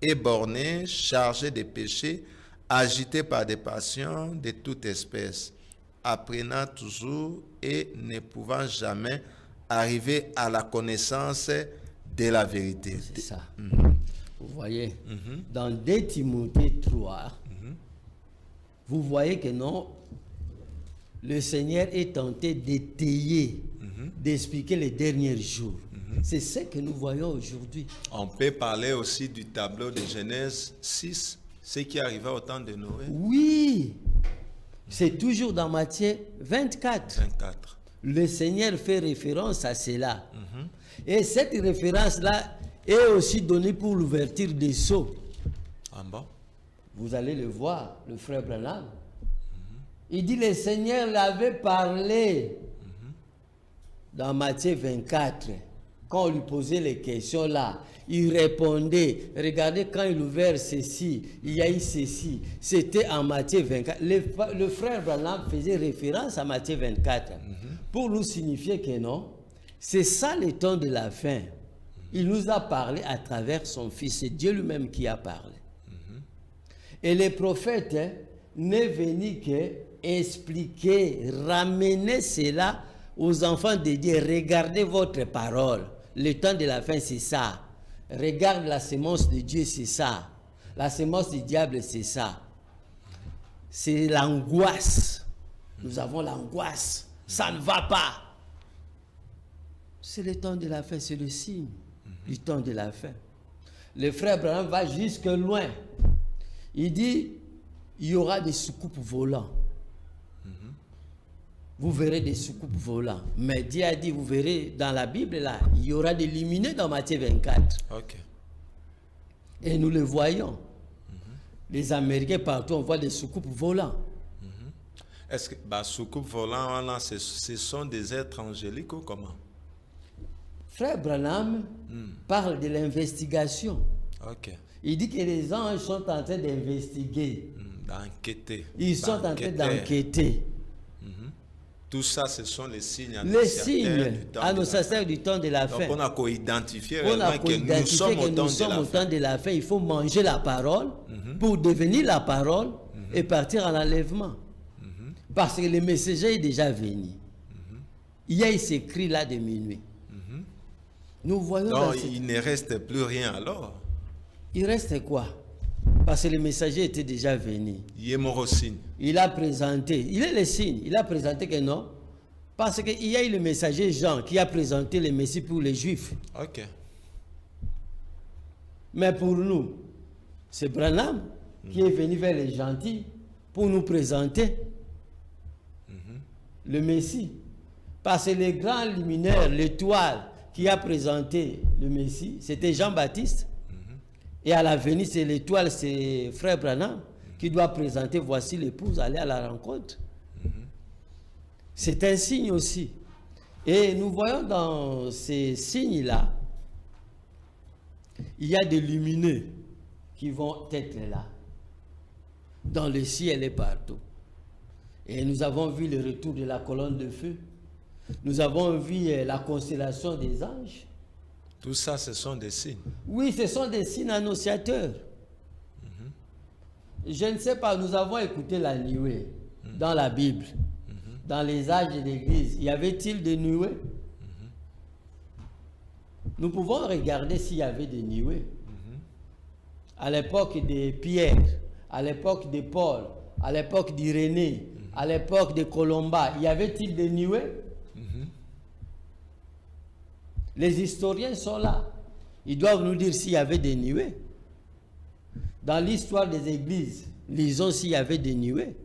Speaker 1: et borné, chargé de péchés, agité par des passions de toute espèce, apprenant toujours et ne pouvant jamais arriver à la connaissance de la vérité.
Speaker 2: C'est ça. Vous voyez, dans 2 Timothée 3, vous voyez que non, le Seigneur est tenté d'étayer, d'expliquer les derniers jours. C'est ce que nous voyons aujourd'hui.
Speaker 1: On peut parler aussi du tableau de Genèse 6, ce qui arriva au temps de Noé.
Speaker 2: Oui, c'est toujours dans Matthieu 24. Le Seigneur fait référence à cela. Et cette référence-là est aussi donnée pour l'ouverture des sceaux.
Speaker 1: En bas.
Speaker 2: Vous allez le voir, le frère Branham. Il dit le Seigneur l'avait parlé dans Matthieu 24. Quand on lui posait les questions là, il répondait. Regardez, quand il ouvert ceci, il y a eu ceci. C'était en Matthieu 24. Le frère Branham faisait référence à Matthieu 24 pour nous signifier que non, c'est ça le temps de la fin. Il nous a parlé à travers son Fils. C'est Dieu lui-même qui a parlé. Et les prophètes n'est venu que expliquer, ramener cela aux enfants de Dieu. Regardez votre parole. Le temps de la fin, c'est ça. Regarde la sémence de Dieu, c'est ça. La sémence du diable, c'est ça. C'est l'angoisse. Nous avons l'angoisse. Ça ne va pas. C'est le temps de la fin, c'est le signe du temps de la fin. Le frère Abraham va jusque loin. Il dit, il y aura des soucoupes volants. Vous verrez des soucoupes volants. Mais Dieu a dit, vous verrez dans la Bible, là, il y aura des lumineux dans Matthieu 24. Et nous le voyons. Les Américains, partout, on voit des soucoupes volants.
Speaker 1: Est-ce que soucoupes volants, ce sont des êtres angéliques ou comment?
Speaker 2: Frère Branham parle de l'investigation. Il dit que les anges sont en train d'investiguer.
Speaker 1: D'enquêter.
Speaker 2: Ils sont en train d'enquêter.
Speaker 1: Tout ça, ce sont les signes
Speaker 2: annonciateurs du temps de la fin.
Speaker 1: Donc, on a qu'identifier que nous sommes au temps de la fin.
Speaker 2: Il faut manger la parole pour devenir la parole et partir en enlèvement. Parce que le messager est déjà venu. Il y a ces cris-là de minuit. Nous voyons.
Speaker 1: Non, il ne reste plus rien alors.
Speaker 2: Il reste quoi? Parce que le messager était déjà venu. Il a présenté, il est le signe, il a présenté que non. Parce qu'il y a eu le messager Jean qui a présenté le Messie pour les Juifs.
Speaker 1: Ok.
Speaker 2: Mais pour nous, c'est Branham qui est venu vers les gentils pour nous présenter le Messie. Parce que le grand luminaire, l'étoile qui a présenté le Messie, c'était Jean-Baptiste. Et à l'avenir, c'est l'étoile, c'est Frère Branham qui doit présenter, voici l'épouse, aller à la rencontre. C'est un signe aussi. Et nous voyons dans ces signes-là, il y a des lumineux qui vont être là, dans le ciel et partout. Et nous avons vu le retour de la colonne de feu. Nous avons vu la constellation des anges.
Speaker 1: Tout ça, ce sont des signes.
Speaker 2: Oui, ce sont des signes annonciateurs. Je ne sais pas, nous avons écouté la nuée dans la Bible. Dans les âges de l'Église, y avait-il des nuées? Nous pouvons regarder s'il y avait des nuées. À l'époque de Pierre, à l'époque de Paul, à l'époque d'Irénée, à l'époque de Colomba, y avait-il des nuées? Les historiens sont là. Ils doivent nous dire s'il y avait des nuées. Dans l'histoire des églises, lisons s'il y avait des nuées.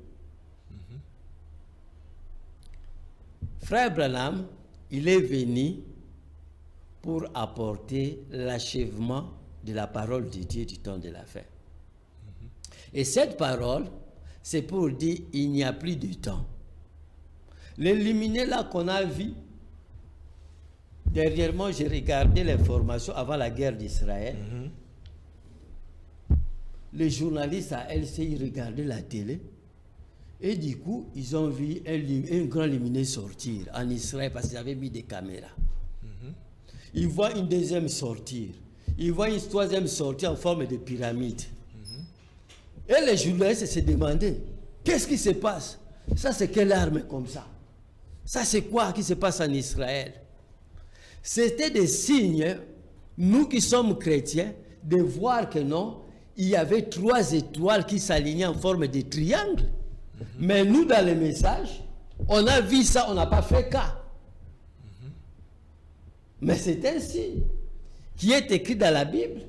Speaker 2: Frère Branham, il est venu pour apporter l'achèvement de la parole de Dieu du temps de la fin. Et cette parole, c'est pour dire il n'y a plus de temps. Les lumineux là qu'on a vu, derrière moi, j'ai regardé l'information avant la guerre d'Israël. Les journalistes à LCI regardaient la télé. Et du coup, ils ont vu un grand lumineux sortir en Israël parce qu'ils avaient mis des caméras. Ils voient une deuxième sortir. Ils voient une troisième sortir en forme de pyramide. Et les journalistes se demandaient, qu'est-ce qui se passe? Ça, c'est quelle arme comme ça? Ça, c'est quoi qui se passe en Israël? C'était des signes, nous qui sommes chrétiens, de voir que non, il y avait 3 étoiles qui s'alignaient en forme de triangle. Mais nous, dans les messages, on a vu ça, on n'a pas fait cas. Mais c'est un signe qui est écrit dans la Bible,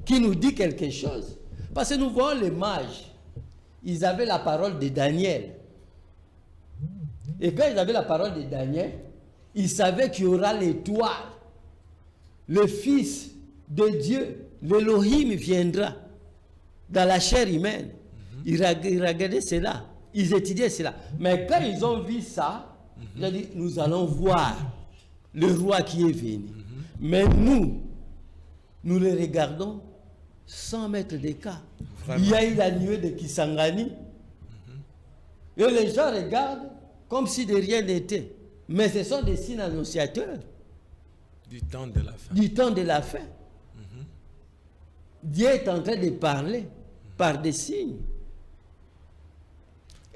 Speaker 2: qui nous dit quelque chose. Parce que nous voyons les mages, ils avaient la parole de Daniel. Et quand ils avaient la parole de Daniel, ils savaient qu'il y aura l'étoile. Le Fils de Dieu, l'Élohim viendra dans la chair humaine. Ils regardaient cela, ils étudiaient cela. Mais quand ils ont vu ça, ils ont dit, nous allons voir le roi qui est venu. Mais nous le regardons 100 mètres d'écart. Il y a eu la nuée de Kisangani. Et les gens regardent comme si de rien n'était. Mais ce sont des signes annonciateurs.
Speaker 1: Du temps de la fin.
Speaker 2: Du temps de la fin. Dieu est en train de parler par des signes.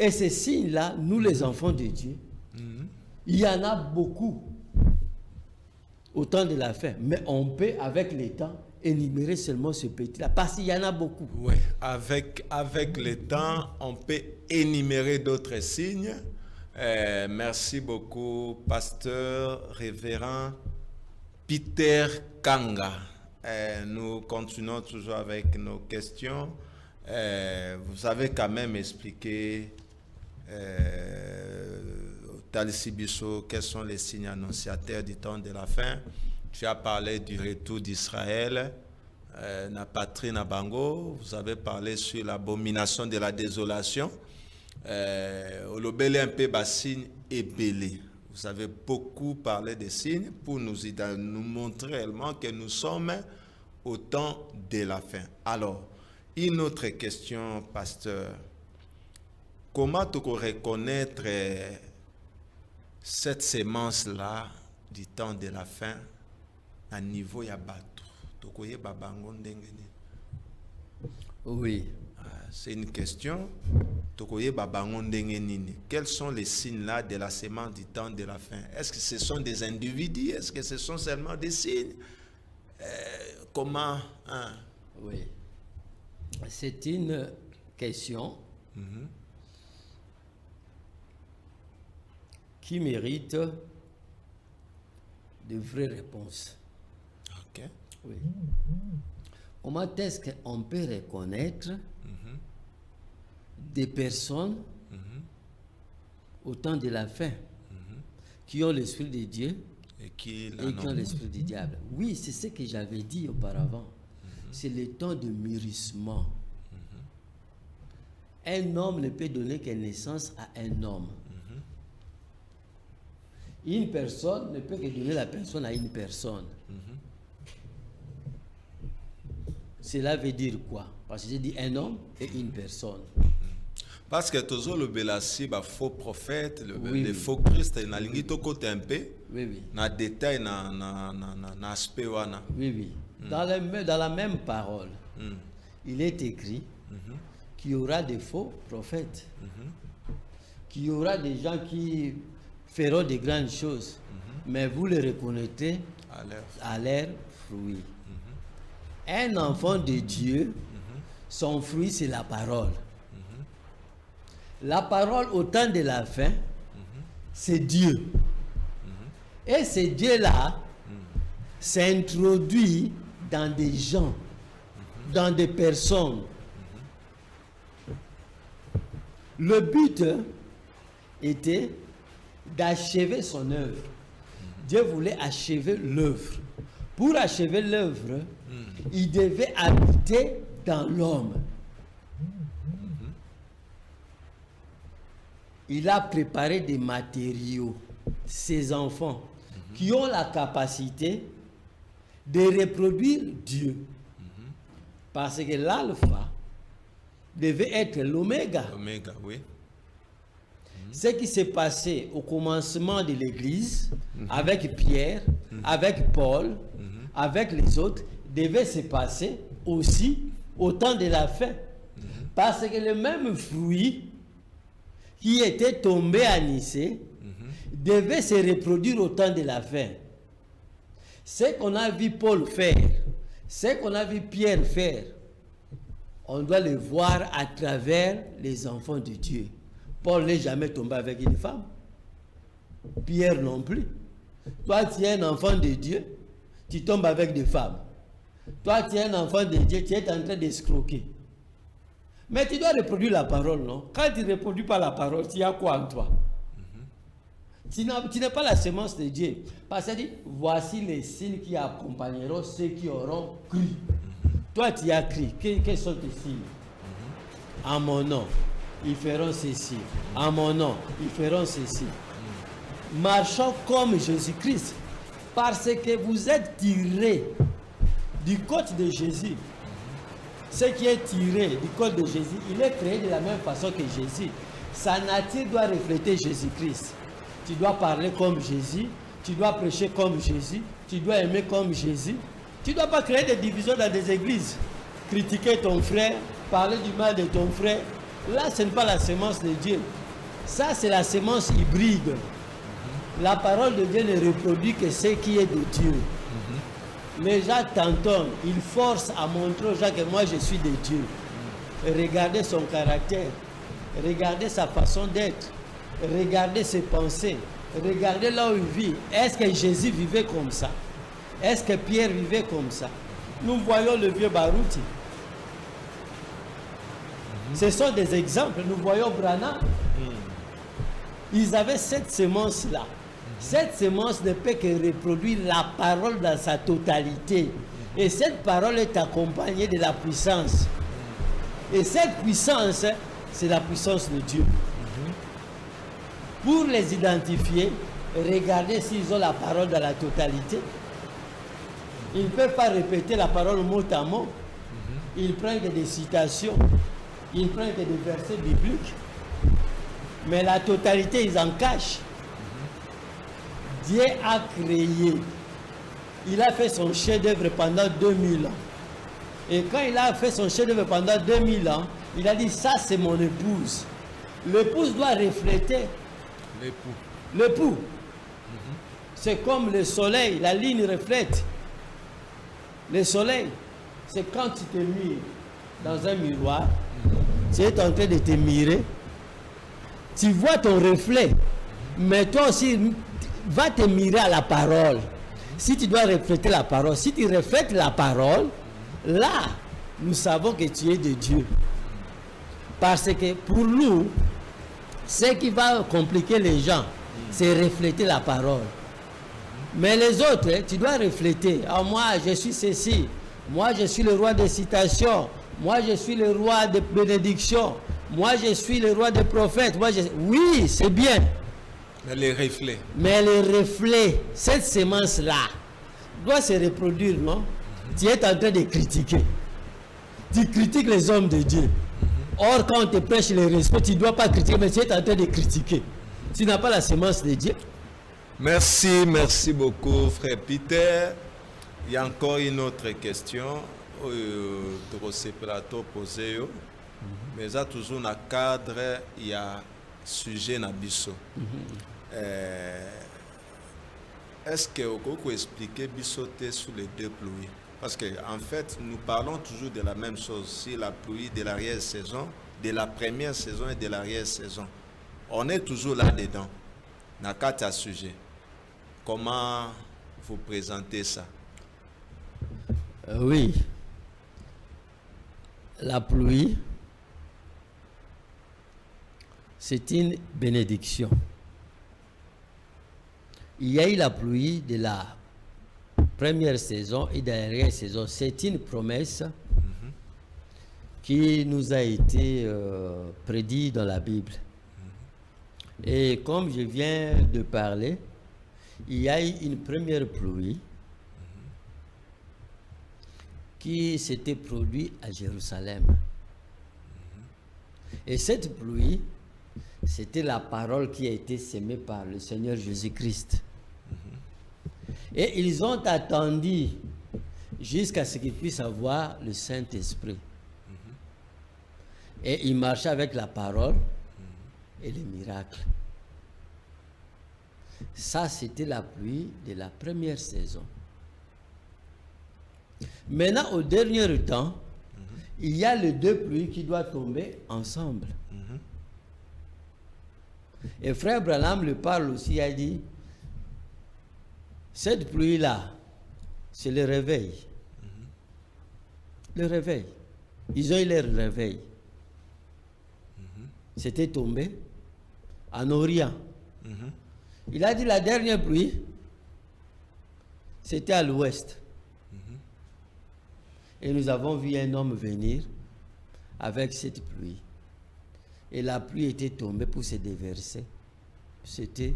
Speaker 2: Et ces signes-là, nous les enfants de Dieu, il y en a beaucoup au temps de la fin. Mais on peut, avec le temps, énumérer seulement ce petit-là, parce qu'il y en a beaucoup.
Speaker 1: Oui, avec le temps, on peut énumérer d'autres signes. Merci beaucoup, pasteur révérend Peter Kanga. Nous continuons toujours avec nos questions. Vous avez quand même expliqué Talisibiso, quels sont les signes annonciateurs du temps de la fin. Tu as parlé du retour d'Israël, na patrie na bango. Vous avez parlé sur l'abomination de la désolation. Olobele un peu bassigne et belé. Vous avez beaucoup parlé des signes pour nous montrer réellement que nous sommes au temps de la fin. Alors, une autre question, pasteur. Comment tu peux reconnaître cette sémence-là du temps de la fin à niveau ya bato?
Speaker 2: Oui.
Speaker 1: C'est une question. Quels sont les signes-là de la sémence du temps de la fin? Est-ce que ce sont des individus? Est-ce que ce sont seulement des signes? Comment?
Speaker 2: Oui. C'est une question qui mérite de vraies réponses.
Speaker 1: Ok.
Speaker 2: Oui. Comment est-ce qu'on peut reconnaître des personnes au temps de la fin qui ont l'esprit de Dieu
Speaker 1: Et qui
Speaker 2: ont l'esprit du diable? Oui, c'est ce que j'avais dit auparavant. C'est le temps de mûrissement. Un homme ne peut donner que naissance à un homme. Une personne ne peut que donner la personne à une personne. Cela veut dire quoi? Parce que j'ai dit un homme et une personne.
Speaker 1: Parce que toujours le Bélassi, le faux prophète, le faux
Speaker 2: oui.
Speaker 1: Christ, il a l'ingito côté un peu,
Speaker 2: Oui.
Speaker 1: na détail, na aspect wana.
Speaker 2: Oui. Dans la même parole, il est écrit qu'il y aura des faux prophètes, qu'il y aura des gens qui feront de grandes choses, mais vous les reconnaîtrez à leurs fruits. Un enfant de Dieu, son fruit, c'est la parole. La parole au temps de la fin, c'est Dieu. Et ce Dieu-là s'introduit dans des gens, dans des personnes. Le but était d'achever son œuvre. Dieu voulait achever l'œuvre. Pour achever l'œuvre, il devait habiter dans l'homme. Il a préparé des matériaux, ses enfants, qui ont la capacité de reproduire Dieu. Parce que l'alpha devait être l'oméga.
Speaker 1: L'oméga, oui.
Speaker 2: Ce qui s'est passé au commencement de l'Église, avec Pierre, avec Paul, avec les autres, devait se passer aussi au temps de la fin. Parce que le même fruit qui était tombé à Nicée devait se reproduire au temps de la fin. Ce qu'on a vu Paul faire, ce qu'on a vu Pierre faire, on doit le voir à travers les enfants de Dieu. Paul n'est jamais tombé avec une femme. Pierre non plus. Toi, tu es un enfant de Dieu, tu tombes avec des femmes. Toi, tu es un enfant de Dieu, tu es en train d'escroquer. Mais tu dois reproduire la parole, non? Quand tu ne reproduis pas la parole, tu as quoi en toi? Tu n'es pas la semence de Dieu. Parce que dit, voici les signes qui accompagneront ceux qui auront cru. Toi, tu as cru. Quels sont tes signes? En mon nom, ils feront ceci. En mon nom, ils feront ceci. Marchons comme Jésus-Christ. Parce que vous êtes tirés du côté de Jésus. Ce qui est tiré du côté de Jésus, il est créé de la même façon que Jésus. Sa nature doit refléter Jésus-Christ. Tu dois parler comme Jésus, tu dois prêcher comme Jésus, tu dois aimer comme Jésus. Tu ne dois pas créer des divisions dans des églises. Critiquer ton frère, parler du mal de ton frère. Là, ce n'est pas la semence de Dieu. Ça, c'est la semence hybride. La parole de Dieu ne reproduit que ce qui est de Dieu. Les gens t'entendent, ils forcent à montrer aux gens que moi je suis de Dieu. Regardez son caractère, regardez sa façon d'être, regardez ses pensées, regardez là où il vit. Est-ce que Jésus vivait comme ça? Est-ce que Pierre vivait comme ça? Nous voyons le vieux Barouti. Ce sont des exemples. Nous voyons Branham. Ils avaient cette semence-là. Cette semence ne peut que reproduire la parole dans sa totalité. Et cette parole est accompagnée de la puissance. Et cette puissance, c'est la puissance de Dieu. Pour les identifier, regardez s'ils ont la parole dans la totalité. Ils ne peuvent pas répéter la parole mot à mot. Ils prennent que des citations. Ils prennent que des versets bibliques. Mais la totalité, ils en cachent. Dieu a créé. Il a fait son chef-d'œuvre pendant 2000 ans. Et quand il a fait son chef-d'œuvre pendant 2000 ans, il a dit, ça c'est mon épouse. L'épouse doit refléter l'époux. C'est comme le soleil, la ligne reflète. Le soleil, c'est quand tu te mires. dans un miroir, tu es en train de te mirer, tu vois ton reflet, mais toi aussi, va te mirer à la parole. Si tu dois refléter la parole, si tu reflètes la parole, là, nous savons que tu es de Dieu. Parce que pour nous, ce qui va compliquer les gens, c'est refléter la parole. Mais les autres, tu dois refléter. Ah, moi, je suis ceci. Moi, je suis le roi des citations. Moi, je suis le roi des bénédictions. Moi, je suis le roi des prophètes. Oui, c'est bien.
Speaker 1: Mais les reflets.
Speaker 2: Mais les reflets, cette semence-là, doit se reproduire, non? Tu es en train de critiquer. Tu critiques les hommes de Dieu. Or, quand on te prêche le respect, tu ne dois pas critiquer, mais tu es en train de critiquer. Tu n'as pas la semence de Dieu.
Speaker 1: Merci beaucoup, frère Peter. Il y a encore une autre question de ce plateau posé. Mais ça, toujours dans le cadre, il y a sujet na biso. Est-ce que vous pouvez expliquer bisoté sur les deux pluies? Parce qu'en fait, nous parlons toujours de la même chose, si la pluie de l'arrière-saison, de la première saison et de l'arrière-saison. On est toujours là-dedans, dans quatre sujets. Comment vous présentez ça?
Speaker 2: Oui. La pluie, c'est une bénédiction. Il y a eu la pluie de la première saison et de la dernière saison. C'est une promesse qui nous a été prédite dans la Bible. Et comme je viens de parler, il y a eu une première pluie qui s'était produite à Jérusalem. Et cette pluie, c'était la parole qui a été sémée par le Seigneur Jésus-Christ. Et ils ont attendu jusqu'à ce qu'ils puissent avoir le Saint-Esprit. Et ils marchaient avec la parole et les miracles. Ça, c'était la pluie de la première saison. Maintenant, au dernier temps, il y a les deux pluies qui doivent tomber ensemble. Et frère Branham le parle aussi, il a dit, cette pluie-là, c'est le réveil. Le réveil. Ils ont eu leur réveil. C'était tombé en Orient. Il a dit la dernière pluie, c'était à l'ouest. Et nous avons vu un homme venir avec cette pluie. Et la pluie était tombée pour se déverser. C'était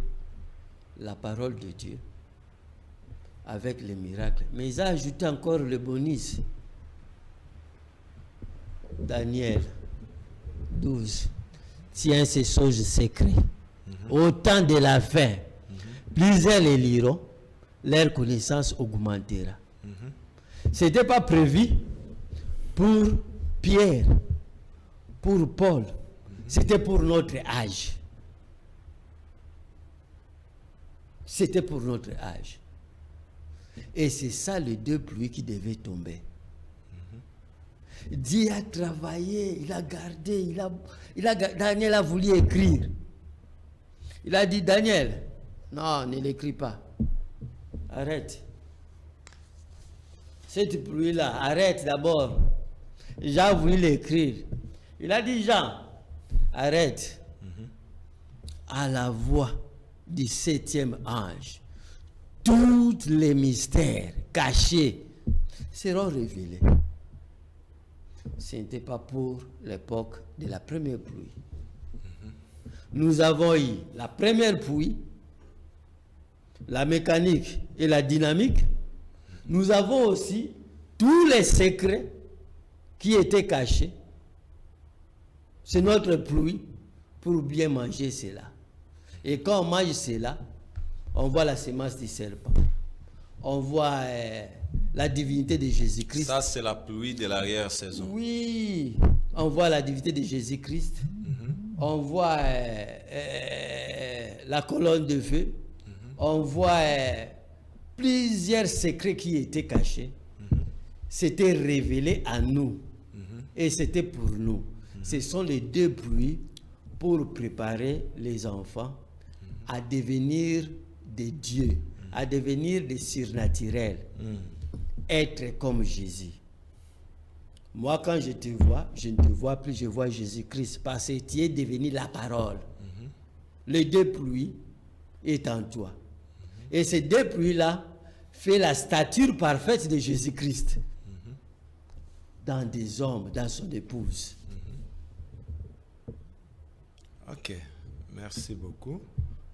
Speaker 2: la parole de Dieu avec les miracles. Mais ils ont ajouté encore le bonus. Daniel 12. Tiens ces choses secrets. Au temps de la fin, plusieurs les liront, leur connaissance augmentera. Ce n'était pas prévu pour Pierre, pour Paul. C'était pour notre âge. C'était pour notre âge. Et c'est ça les deux pluies qui devaient tomber. Dieu a travaillé, il a gardé, Daniel a voulu écrire. Il a dit, Daniel, non, ne l'écris pas. Arrête. Cette pluie-là, arrête d'abord. Jean a voulu l'écrire. Il a dit, Jean, arrête. À la voix du 7e ange, tous les mystères cachés seront révélés. Ce n'était pas pour l'époque de la première pluie. Nous avons eu la première pluie, la mécanique et la dynamique. Nous avons aussi tous les secrets qui étaient cachés. C'est notre pluie pour bien manger cela. Et quand on mange cela, on voit la semence du serpent. On voit la divinité de Jésus-Christ.
Speaker 1: Ça, c'est la pluie de l'arrière-saison.
Speaker 2: Oui, on voit la divinité de Jésus-Christ. On voit la colonne de feu. On voit plusieurs secrets qui étaient cachés. C'était révélé à nous Et c'était pour nous. Ce sont les deux bruits pour préparer les enfants à devenir des dieux, à devenir des surnaturels, être comme Jésus. Moi, quand je te vois, je ne te vois plus, je vois Jésus-Christ, parce que tu es devenu la parole. Les deux pluies est en toi. Et ces deux pluies-là fait la stature parfaite de Jésus-Christ dans des hommes, dans son épouse.
Speaker 1: Ok, merci beaucoup.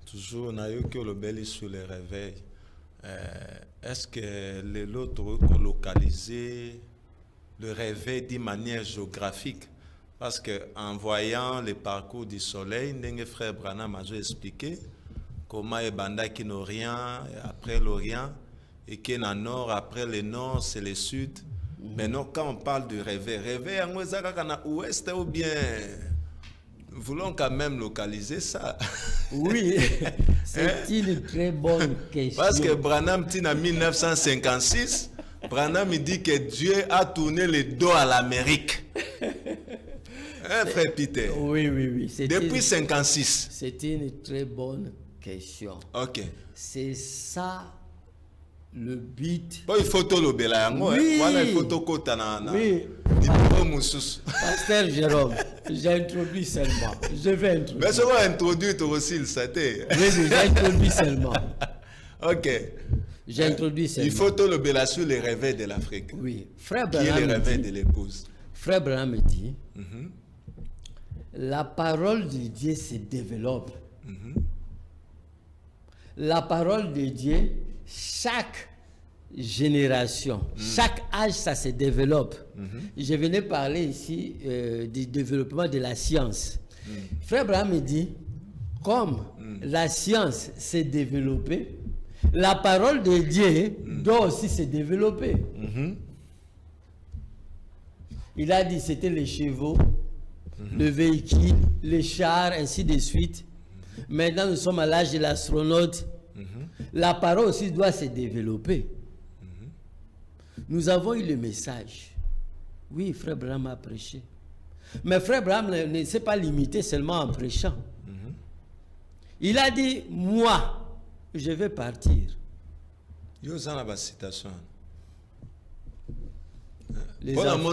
Speaker 1: Toujours, on a eu que le bel sur le réveil. Est-ce que l'autre localiser le réveil d'une manière géographique? Parce qu'en voyant le parcours du soleil, Ndenge frère Branham a expliqué comment est Banda qui n'a rien après l'Orient et qui est dans le nord, après le nord, c'est le sud. Maintenant, quand on parle du réveil, en ouest ou bien, nous voulons quand même localiser ça.
Speaker 2: Oui, c'est une très bonne question.
Speaker 1: Parce que Branham dit en 1956, Branham dit que Dieu a tourné le dos à l'Amérique. Hein, frère Peter?
Speaker 2: Oui.
Speaker 1: Depuis 1956.
Speaker 2: C'est une très bonne question.
Speaker 1: Ok.
Speaker 2: C'est ça le but.
Speaker 1: Bon, il faut tout le bel.
Speaker 2: Oui.
Speaker 1: Voilà, il faut tout côté na.
Speaker 2: Oui. Pasteur Jérôme, j'introduis seulement. Je vais introduire.
Speaker 1: Mais ça va introduire toi aussi le saté.
Speaker 2: Oui, j'introduis seulement.
Speaker 1: Ok.
Speaker 2: J'introduis seulement.
Speaker 1: Il faut tout le bel sur les réveils de l'Afrique.
Speaker 2: Oui. Frère
Speaker 1: Qui est
Speaker 2: Branham
Speaker 1: le réveil
Speaker 2: dit,
Speaker 1: de l'épouse.
Speaker 2: Frère Branham me dit, la parole de Dieu se développe. La parole de Dieu, chaque génération, chaque âge, ça se développe. Je venais parler ici du développement de la science. Frère Branham me dit, comme la science s'est développée, la parole de Dieu doit aussi se développer. Il a dit c'était les chevaux, le véhicule, les chars, ainsi de suite. Maintenant, nous sommes à l'âge de l'astronaute. La parole aussi doit se développer. Nous avons eu le message. Oui, Frère Branham a prêché. Mais Frère Branham ne s'est pas limité seulement en prêchant. Il a dit, moi, je vais partir.
Speaker 1: Yo ça la citation.
Speaker 2: Les enfants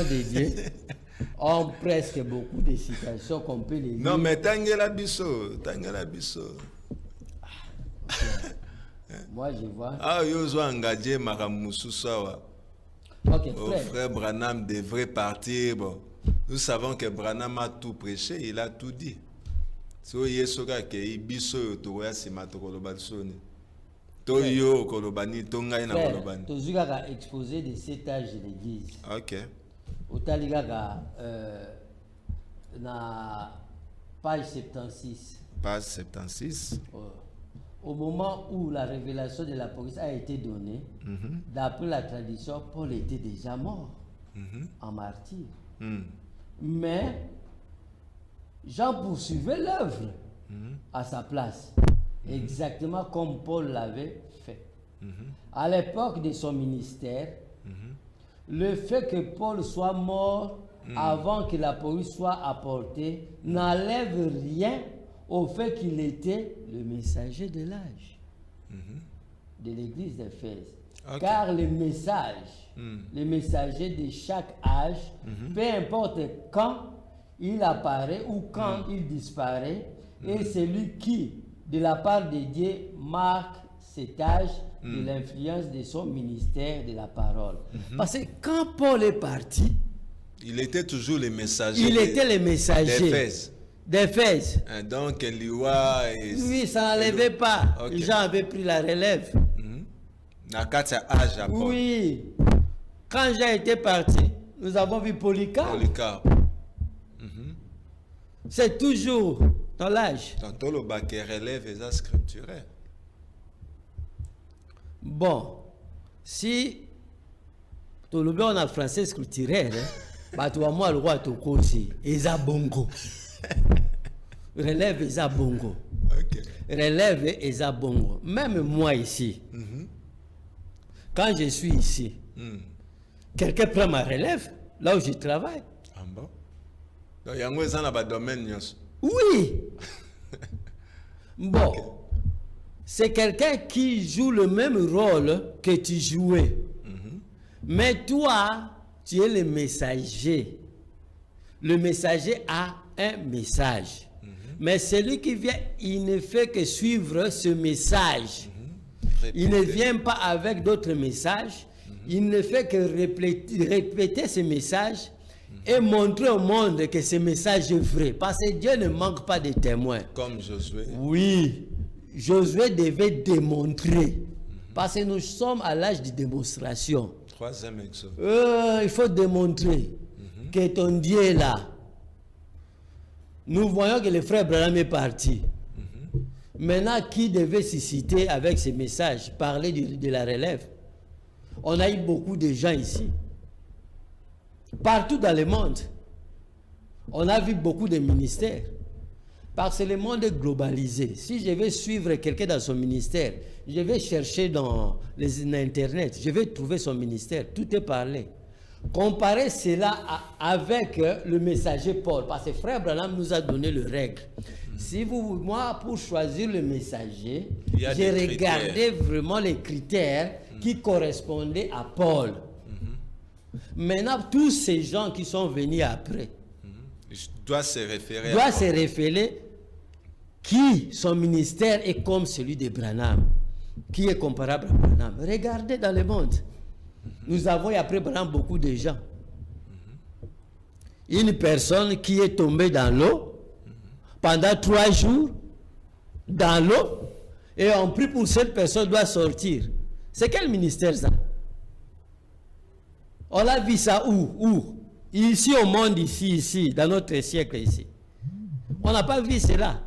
Speaker 2: de Dieu ont presque beaucoup de citations qu'on peut les lire.
Speaker 1: Non, mais Tangela Bisso.
Speaker 2: Moi, je vois.
Speaker 1: Ah, yo engagé Maramusu Sawa.
Speaker 2: Ok,
Speaker 1: frère Branham devrait partir. Bon, nous savons que Branham a tout prêché, il a tout dit. So yesoka ke ibiso to ya simatokolo batsoni. Toyo kolobani tonga ina kolobani.
Speaker 2: Tozuka ka exposé de cet âge de l'église.
Speaker 1: OK.
Speaker 2: Otaliga ka na page 76.
Speaker 1: Page 76.
Speaker 2: Au moment où la révélation de l'Apocalypse a été donnée, d'après la tradition, Paul était déjà mort en martyr. Mais Jean poursuivait l'œuvre à sa place, exactement comme Paul l'avait fait. À l'époque de son ministère, le fait que Paul soit mort avant que l'Apocalypse soit apporté n'enlève rien au fait qu'il était le messager de l'âge de l'église d'Éphèse. Okay. Car le message, le messager de chaque âge, peu importe quand il apparaît ou quand il disparaît, et celui qui, de la part de Dieu, marque cet âge de l'influence de son ministère de la parole. Parce que quand Paul est parti,
Speaker 1: il était toujours le messager.
Speaker 2: Il était le messager d'Éphèse.
Speaker 1: Donc, lui,
Speaker 2: ça n'enlevait pas. Okay. Jean avait pris la relève. Oui. Quand Jean était parti, nous avons vu Polycarpe. C'est toujours dans l'âge.
Speaker 1: Dans le bac relève les scripturaires.
Speaker 2: Bon, si tu le on a français scripturaire, bah tu vas moi le roi tout aussi. Eza bongo. Relève Eza bongo. Relève Eza bongo. Même moi ici. quand je suis ici, quelqu'un prend ma relève, là où je travaille.
Speaker 1: Ah bon? Donc, il y a un domaine.
Speaker 2: Oui. Bon. C'est quelqu'un qui joue le même rôle que tu jouais. Mais toi, tu es le messager. Le messager a un message. Mais celui qui vient, il ne fait que suivre ce message. Il ne vient pas avec d'autres messages. Il ne fait que répéter ce message et montrer au monde que ce message est vrai. Parce que Dieu ne manque pas de témoins.
Speaker 1: Comme Josué.
Speaker 2: Oui. Josué devait démontrer. Parce que nous sommes à l'âge de démonstration.
Speaker 1: Troisième exode.
Speaker 2: Il faut démontrer que ton Dieu est là. Nous voyons que le frère Branham est parti. Maintenant, qui devait susciter avec ces messages, parler de la relève? On a eu beaucoup de gens ici. Partout dans le monde. On a vu beaucoup de ministères. Parce que le monde est globalisé. Si je vais suivre quelqu'un dans son ministère, je vais chercher dans Internet, je vais trouver son ministère, tout est parlé. Comparez cela avec le messager Paul, parce que frère Branham nous a donné le règle. Si moi, pour choisir le messager, j'ai regardé vraiment les critères qui correspondaient à Paul. Maintenant, tous ces gens qui sont venus après,
Speaker 1: doivent se référer qui son ministère est comme celui de Branham, qui est comparable à Branham. Regardez dans le monde. Nous avons après Branham beaucoup de gens. Une personne qui est tombée dans l'eau pendant 3 jours, dans l'eau, et on prie pour cette personne doit sortir. C'est quel ministère ça? On a vu ça où? Ici au monde, ici, dans notre siècle ici. On n'a pas vu cela.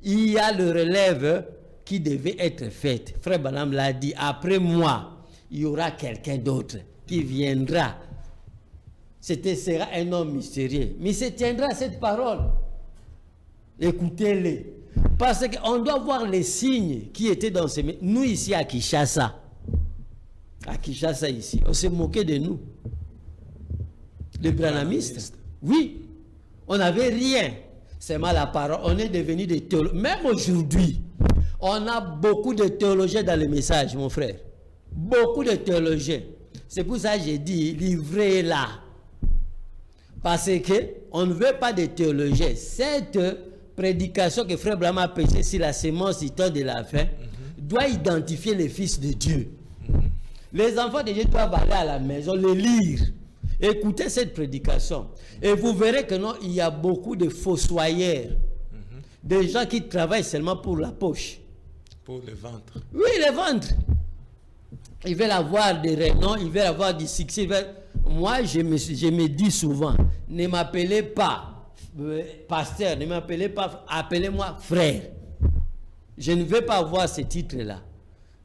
Speaker 1: Il y a le relève qui devait être fait. Frère Branham l'a dit, après moi, il y aura quelqu'un d'autre qui viendra. Sera un homme mystérieux. Mais il se tiendra à cette parole. Écoutez-les. Parce qu'on doit voir les signes qui étaient dans ces... Nous ici à Kinshasa. À Kinshasa ici, on s'est moqué de nous. Les branhamistes. Oui. On n'avait rien. C'est mal la parole. On est devenu des théologiens. Même aujourd'hui, on a beaucoup de théologiens dans le message, mon frère. Beaucoup de théologiens. C'est pour ça que j'ai dit, livrez-la. Parce qu'on ne veut pas de théologiens. Cette prédication que frère Branham a prêchée sur la sémence du temps de la fin doit identifier les fils de Dieu. Les enfants de Dieu doivent aller à la maison, les lire. Écoutez cette prédication. Et vous verrez que non, il y a beaucoup de fossoyeurs. Des gens qui travaillent seulement pour la poche. Pour le ventre.
Speaker 2: Oui, le ventre. Ils veulent avoir des renoms, ils veulent avoir du succès. Moi, je me dis souvent, ne m'appelez pas pasteur, ne m'appelez pas, appelez-moi frère. Je ne veux pas avoir ce titre-là.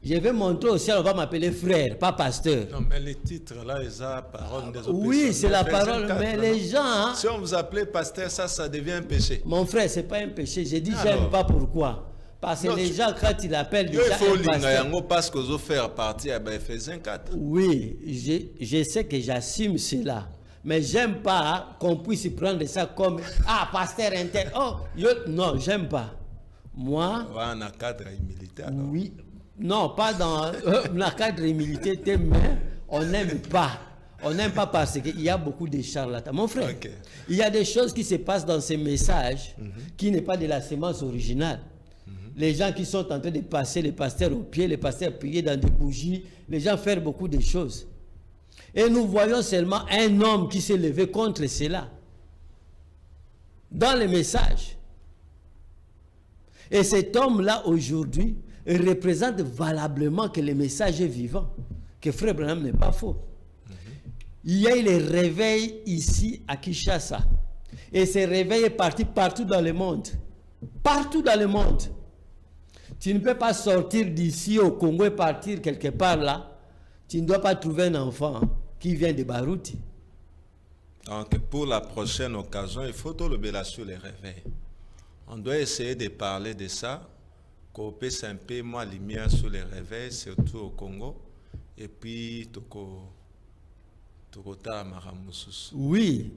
Speaker 2: Je vais montrer au ciel, on va m'appeler frère, pas pasteur.
Speaker 1: Non, mais les titres là, ils ont parole des autres.
Speaker 2: Oui, c'est la parole, mais les gens...
Speaker 1: Si on vous appelait pasteur, ça devient un péché.
Speaker 2: Mon frère, c'est pas un péché. J'ai dit, j'aime pas pourquoi. Parce que non, les gens, quand ils appellent déjà
Speaker 1: un pasteur... parce que vous faire partie à Ephésiens 4.
Speaker 2: Oui, je sais que j'assume cela. Mais j'aime pas qu'on puisse prendre ça comme... Ah, pasteur inter... Oh, non, j'aime pas. Moi...
Speaker 1: Ouais, on a cadre militaire. Alors.
Speaker 2: Oui. Non, pas dans la cadre militaire, mais on n'aime pas. On n'aime pas parce qu'il y a beaucoup de charlatans. Mon frère, il y a des choses qui se passent dans ces messages qui n'est pas de la sémence originale. Les gens qui sont en train de passer les pasteurs au pied, les pasteurs prier dans des bougies, les gens faire beaucoup de choses. Et nous voyons seulement un homme qui s'est levé contre cela. Dans les messages. Et cet homme-là, aujourd'hui, représente valablement que le message est vivant, que frère Branham n'est pas faux. Il y a eu les réveils ici à Kinshasa. Et ces réveils est parti partout dans le monde. Partout dans le monde. Tu ne peux pas sortir d'ici au Congo et partir quelque part là. Tu ne dois pas trouver un enfant qui vient de Barouti.
Speaker 1: Donc pour la prochaine occasion, il faut tout le béla sur les réveils. On doit essayer de parler de ça. Qu'on puisse un peu moins lumière sur les réveils, surtout au Congo. et puis
Speaker 2: Oui.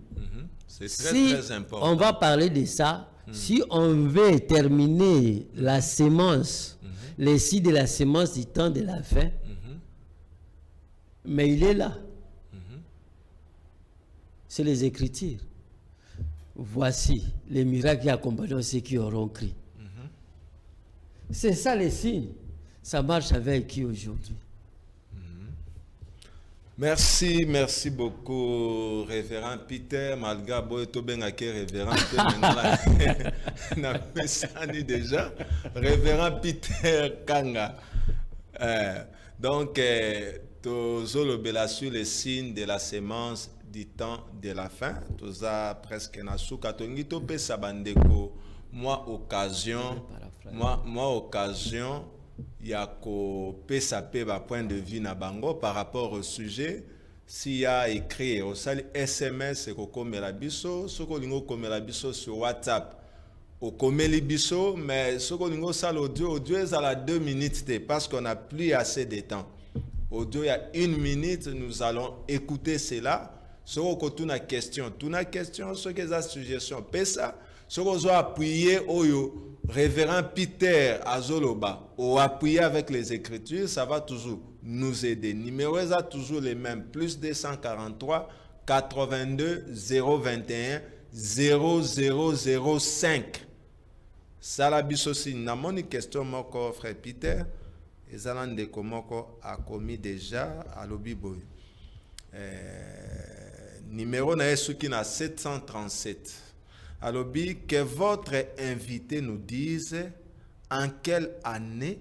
Speaker 1: C'est très important.
Speaker 2: On va parler de ça. Si on veut terminer la sémence, les signes de la sémence du temps de la fin, mais il est là. C'est les Écritures. Voici les miracles qui accompagneront ceux qui auront crié. C'est ça les signes. Ça marche avec qui aujourd'hui?
Speaker 1: Merci beaucoup, révérend Peter. Malgré que révérend déjà. Révérend Peter Kanga. Donc, tozolobela sur les signes de la sémence du temps de la fin. Toza presque na suka tongi to pe sabandeko. Moi occasion ya ko pesa pe ba point de vue na bango par rapport au sujet. S'il y a écrit au sali SMS ko komela biso, soko lingo komela biso sur WhatsApp. Au komeli biso, mais soko lingo sal audio est à la 2 minutes parce qu'on n'a plus assez de temps. Audio il y a 1 minute, nous allons écouter cela. Soko tuna question, ce que za suggestion pesa. Soko zo appuyer oyo révérend Peter Azoloba ou appuyer avec les Écritures, ça va toujours nous aider. Numéro est toujours les mêmes, plus 243 82 021 0005. Ça la bisosi na moni question moko frère Peter ezalande komoko a commis déjà à l'obiboy. Numéro na esuki na 737. Alors, que votre invité nous dise en quelle année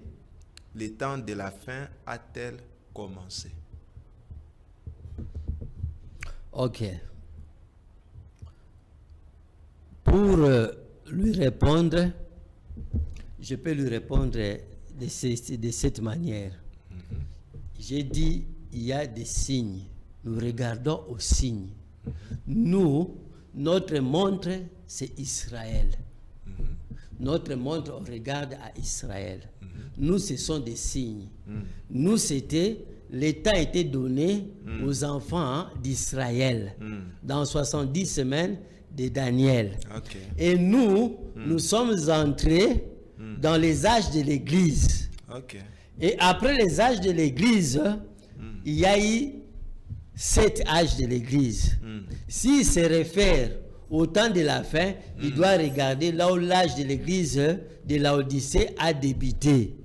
Speaker 1: le temps de la fin a-t-elle commencé?
Speaker 2: Ok. Pour lui répondre, je peux lui répondre de cette manière. J'ai dit, il y a des signes. Nous regardons aux signes. Nous, notre montre, c'est Israël. Notre montre, on regarde à Israël. Nous, ce sont des signes. Nous, c'était, l'État était donné aux enfants d'Israël dans 70 semaines de Daniel. Et nous, nous sommes entrés dans les âges de l'Église. Et après les âges de l'Église, il y a eu 7 âges de l'Église. S'il se réfère au temps de la fin, il doit regarder là où l'âge de l'Église de l'Odyssée a débuté.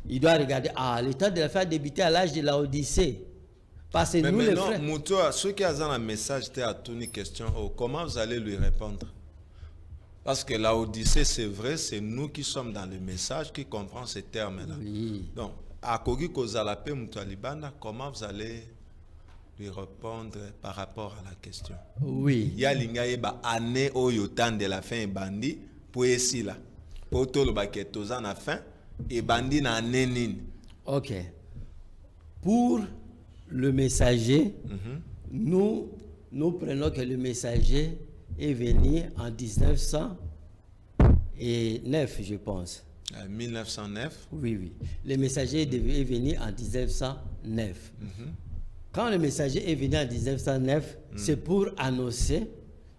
Speaker 2: Il doit regarder, le temps de la fin a débuté à l'âge de l'Odyssée. Parce que
Speaker 1: mais
Speaker 2: nous,
Speaker 1: maintenant,
Speaker 2: les frères...
Speaker 1: Moutoua, ceux qui ont un message, à toute une question, comment vous allez lui répondre? Parce que l'Odyssée, c'est vrai, c'est nous qui sommes dans le message, qui comprenons ces termes-là.
Speaker 2: Oui.
Speaker 1: Donc, à Kogi Kozalape Moutoualibana, comment vous allez lui répondre par rapport à la question?
Speaker 2: Oui.
Speaker 1: Il y a l'ingayeba année au yotan de la fin et bandi pour ici là. Pour tout le baquet tozan à fin et bandi na année.
Speaker 2: Ok. Pour le messager, nous prenons que le messager est venu en 1909, je pense.
Speaker 1: 1909.
Speaker 2: Oui. Le messager est venu en 1909. Quand le messager est venu en 1909, c'est pour annoncer,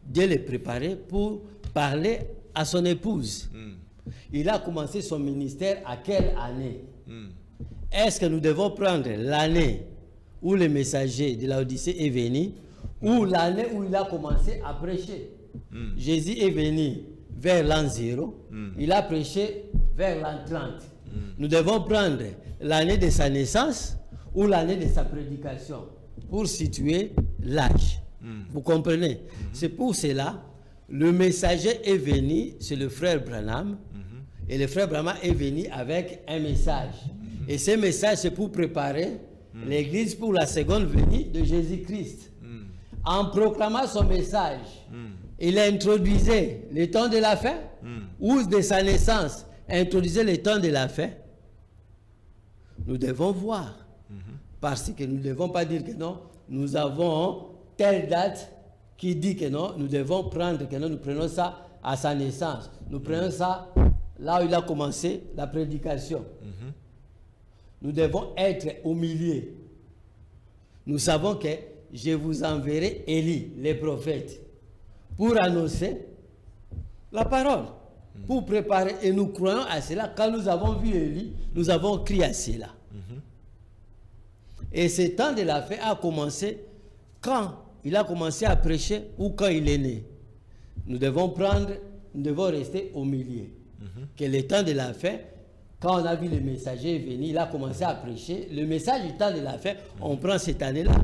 Speaker 2: Dieu le préparer pour parler à son épouse. Il a commencé son ministère à quelle année? Est-ce que nous devons prendre l'année où le messager de l'Odyssée est venu ou l'année où il a commencé à prêcher? Jésus est venu vers l'an 0, il a prêché vers l'an 30. Nous devons prendre l'année de sa naissance ou l'année de sa prédication pour situer l'âge. Vous comprenez? C'est pour cela, le messager est venu, c'est le frère Branham, et le frère Branham est venu avec un message. Et ce message, c'est pour préparer l'Église pour la seconde venue de Jésus-Christ. En proclamant son message, il introduisait le temps de la fin, ou de sa naissance, introduisait le temps de la fin. Nous devons voir. Parce que nous ne devons pas dire que non, nous avons telle date qui dit que non, nous devons prendre, que non, nous prenons ça à sa naissance. Nous prenons ça là où il a commencé la prédication. nous devons être au milieu. Nous savons que je vous enverrai Élie, les prophètes, pour annoncer la parole, pour préparer. Et nous croyons à cela. Quand nous avons vu Élie, nous avons crié à cela. Et ce temps de la fin a commencé quand il a commencé à prêcher ou quand il est né. Nous devons rester au milieu. Que le temps de la fin, quand on a vu le messager venir, il a commencé à prêcher. Le message du temps de la fin, on prend cette année-là.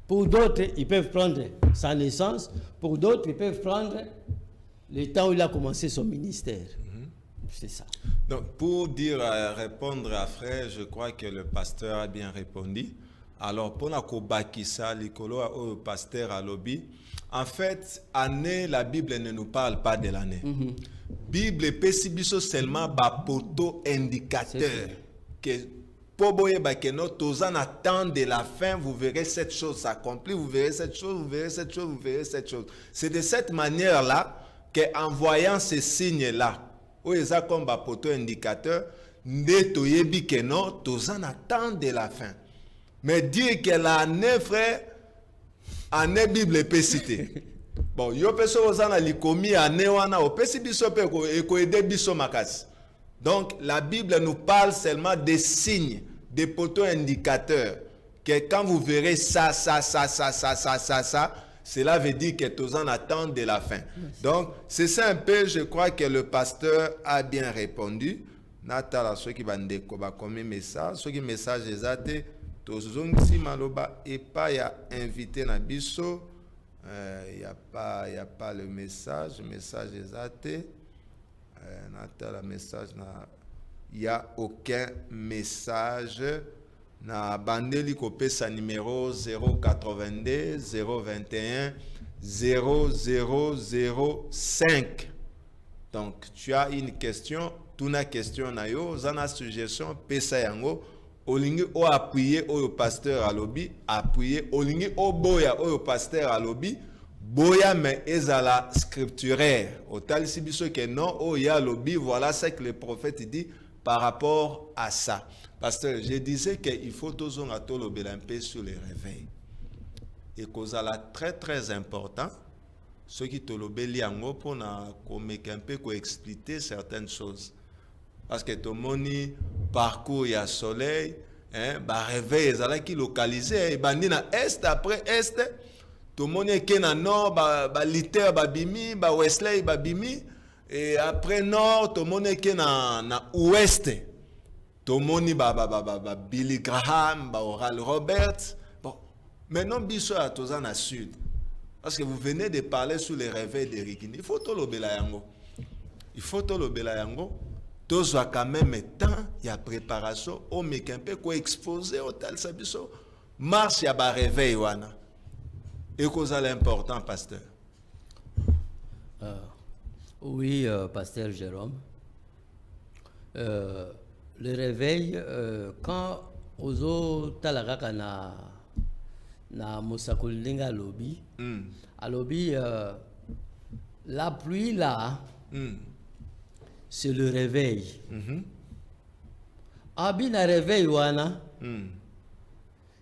Speaker 2: Pour d'autres, ils peuvent prendre sa naissance. Pour d'autres, ils peuvent prendre le temps où il a commencé son ministère. C'est ça.
Speaker 1: Donc, pour répondre à frère, je crois que le pasteur a bien répondu. Alors, pour la Kobakisa, le pasteur à lobby, en fait, année, la Bible ne nous parle pas de l'année. Bible est seulement un poteau indicateur. Que en attend de la fin, vous verrez cette chose s'accomplir, vous verrez cette chose, vous verrez cette chose, vous verrez cette chose. C'est de cette manière-là qu'en voyant ces signes-là, où ils ont comme un poteau indicateur, nous en attend de la fin. Mais dire que l'année, frère, année Bible est citée. Bon, yo peso ozana likomi année wana o pesi biso pe ko aider biso makasi. Donc la Bible nous parle seulement des signes, des poteaux indicateurs que quand vous verrez ça, cela veut dire que tous en attendent de la fin. Donc c'est ça un peu, je crois que le pasteur a bien répondu. Natala ceux qui vont découvrir comme message, ceux qui message exact. Tozongsi maloba et pas y a invité na biso, y a pas le message exact. Natala message na y a aucun message na bandeli kopesa numéro 082 021 0005. Donc tu as une question, tuna question na yo, zana suggestion pesa yango. Olingi o appuyer au pasteur à lobby, appuyer olingi o boya au pasteur à lobby, boya mais ezala scripturaire. Au tal si biso que non o ya lobby, voilà ce que le prophète dit par rapport à ça. Pasteur, je disais qu'il faut toujours à tout lobby un peu sur les réveils. Et kozala très très important, ce qui te lobby liango pour na communiquer un peu, expliquer certaines choses. Parce que tout le monde parcours, il y a soleil, bah réveil, ils qui localisé, et bandi na est après est, tout le monde qui na nord, bah liter, bah bimi, bah Wesley, bah bimi, et après nord, tout le monde qui na ouest, tout le monde bah Billy Graham, bah Oral Roberts. Bon, maintenant biso à tous en sud, parce que vous venez de parler sur les réveils de Rikini, il faut tout le belayango, tous ont quand même temps, il y a préparation, au mec un peu quoi exposer au tel sabiso, marche ya ba réveil wana. Et cause l'important, pasteur.
Speaker 2: Oui, pasteur Jérôme. Le réveil, quand ozo talagaka na mosakolinga lobby, à lobby, la pluie là. C'est le réveil. Abi na réveil wana.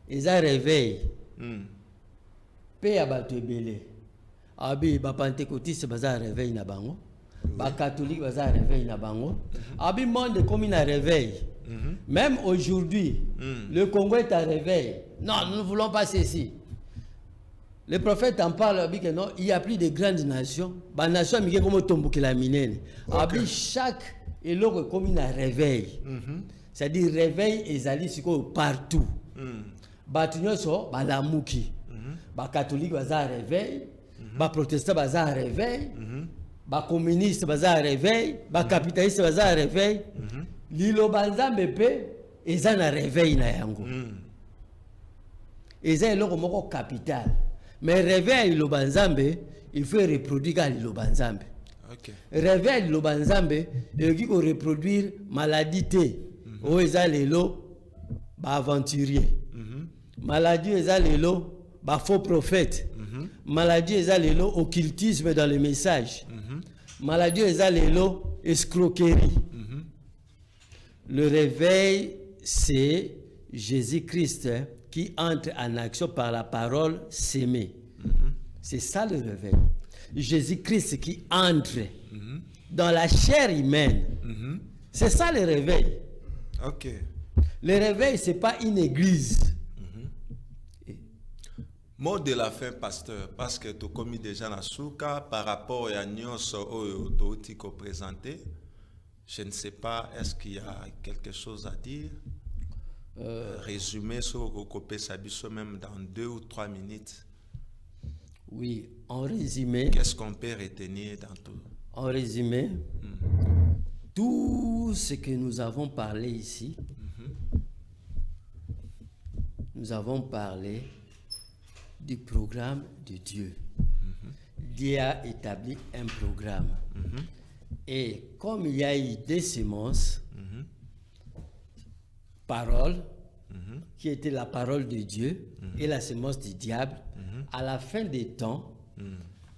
Speaker 2: Ils a réveil. Pe abatu ebele. Abi ba pentecôtiste baza réveil na bango. Ba catholique baza réveil na bango. Abi monde comme na réveil. Même aujourd'hui, le Congo est à réveil. Non, nous ne voulons pas ceci. Le prophète en parle, il y a plus de grandes nations. Les nations comme la minene. Chaque éloge comme un réveil. C'est-à-dire réveil et allés partout. Batunyo so balamuki. Ba catholique baza réveil, ba protestant baza réveil, ba communiste baza réveil, ba capitaliste baza réveil. Lilo banzambe pe ezana réveil na yango. Eza eloko moko capital. Mais réveil le banzambe, il faut reproduire le banzambe. Réveil le banzambe, il faut reproduire maladie. O eza lelo ba aventurier. Maladie eza lelo ba faux prophète. Maladie eza lelo occultisme dans le message. Maladie eza lelo escroquerie. Le réveil c'est Jésus-Christ qui entre en action par la parole sémée. C'est ça le réveil. Jésus-Christ qui entre dans la chair humaine. C'est ça le réveil.
Speaker 1: Ok.
Speaker 2: Le réveil, ce n'est pas une église.
Speaker 1: Mot de la fin, pasteur, parce que tu as commis déjà dans souka par rapport à Nyonso qui présenté. Je ne sais pas, est-ce qu'il y a quelque chose à dire? Résumé sur Kokopé Sabiso même dans 2 ou 3 minutes.
Speaker 2: Oui, en résumé.
Speaker 1: Qu'est-ce qu'on peut retenir dans tout?
Speaker 2: En résumé, tout ce que nous avons parlé ici, nous avons parlé du programme de Dieu. Dieu a établi un programme. Et comme il y a eu des semences, parole, qui était la parole de Dieu et la semence du diable, à la fin des temps,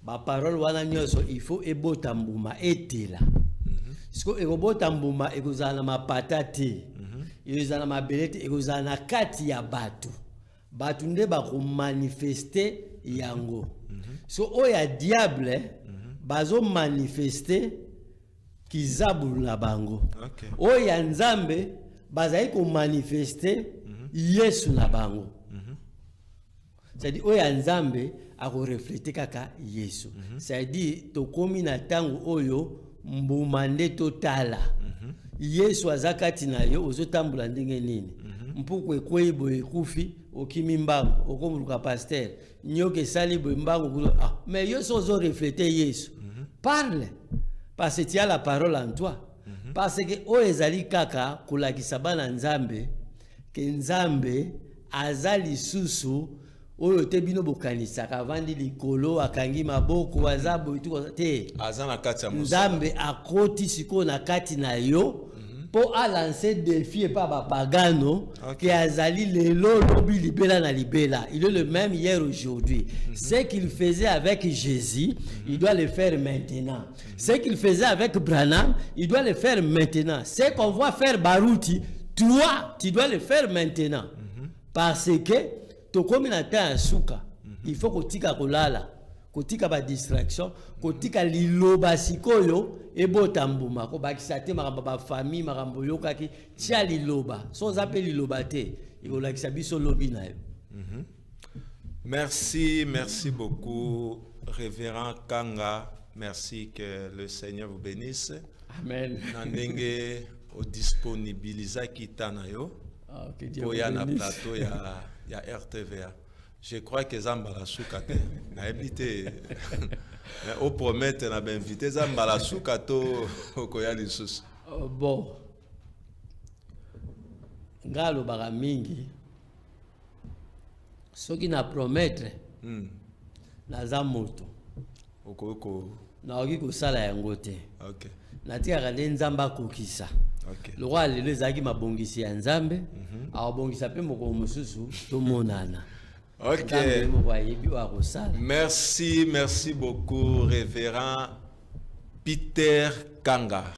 Speaker 2: ma parole, il faut ebotambouma etela. Parce que ebotambouma ekozana ma patate, ekozana ma belete, ekozana kati ya batu. Batu nde ba ko manifester yango. So oya diable bazo manifester kizabu na bango. Oya nzambe bazai ko manifester Yesu na bango. C'est-à-dire oya nzambe ako refléter kaka Yesu. C'est-à-dire to komi na tango oyo mbumande totala. Yesu azakati na yo ozotambula ndenge nini. Mpuku ekweibo ekufi okimi mbango okomuluka pasteur nyoke sali bo mbango mais yo sozo refléter Yesu. Parle parce que tu as la parole en toi. Parce que o ezali kaka kulakisa bana nzambe ke nzambe azali susu oyo te bino bokanisa kavandi likolo akangi maboko wazabo ituko te
Speaker 1: azana kati ya
Speaker 2: nzambe akoti siko na kati na yo pour a lancer défi et pas pagano qui azali lelo lobi libela na libela. Il est le même hier aujourd'hui. Ce qu'il faisait avec Jésus, il doit le faire maintenant. Ce qu'il faisait avec Branham, il doit le faire maintenant. Ce qu'on va faire Barouti, toi, tu dois le faire maintenant. Parce que to komi na ta suka, il faut que tika kolala. Kotika ba distraction, kotika liloba sikoyo ebotambuma ko bakisate makambo ba famille makambo yokaki tia liloba sans appeler liloba te ikolakisa biso lobi na yo.
Speaker 1: Merci beaucoup révérend Kanga, merci, que le Seigneur vous bénisse.
Speaker 2: Amen.
Speaker 1: Nandenge o disponibiliza kitana yo pour ya na plateau ya RTVA. Je crois que Zambala Soukato n'a habité. Au promettre n'a pas invité Zambala Soukato au Koyali Sous.
Speaker 2: Bon. Ngalo baramingi. Ce qui n'a promettre. Na zamoto.
Speaker 1: Okoko.
Speaker 2: Na oki ko sala yangote.
Speaker 1: OK.
Speaker 2: Na tia kande nzamba kokisa. OK. Le roi le zaki mabongisi ya nzambe. Awabongisa pe moko mususu to monana.
Speaker 1: Ok. Merci beaucoup, révérend Peter Kanga.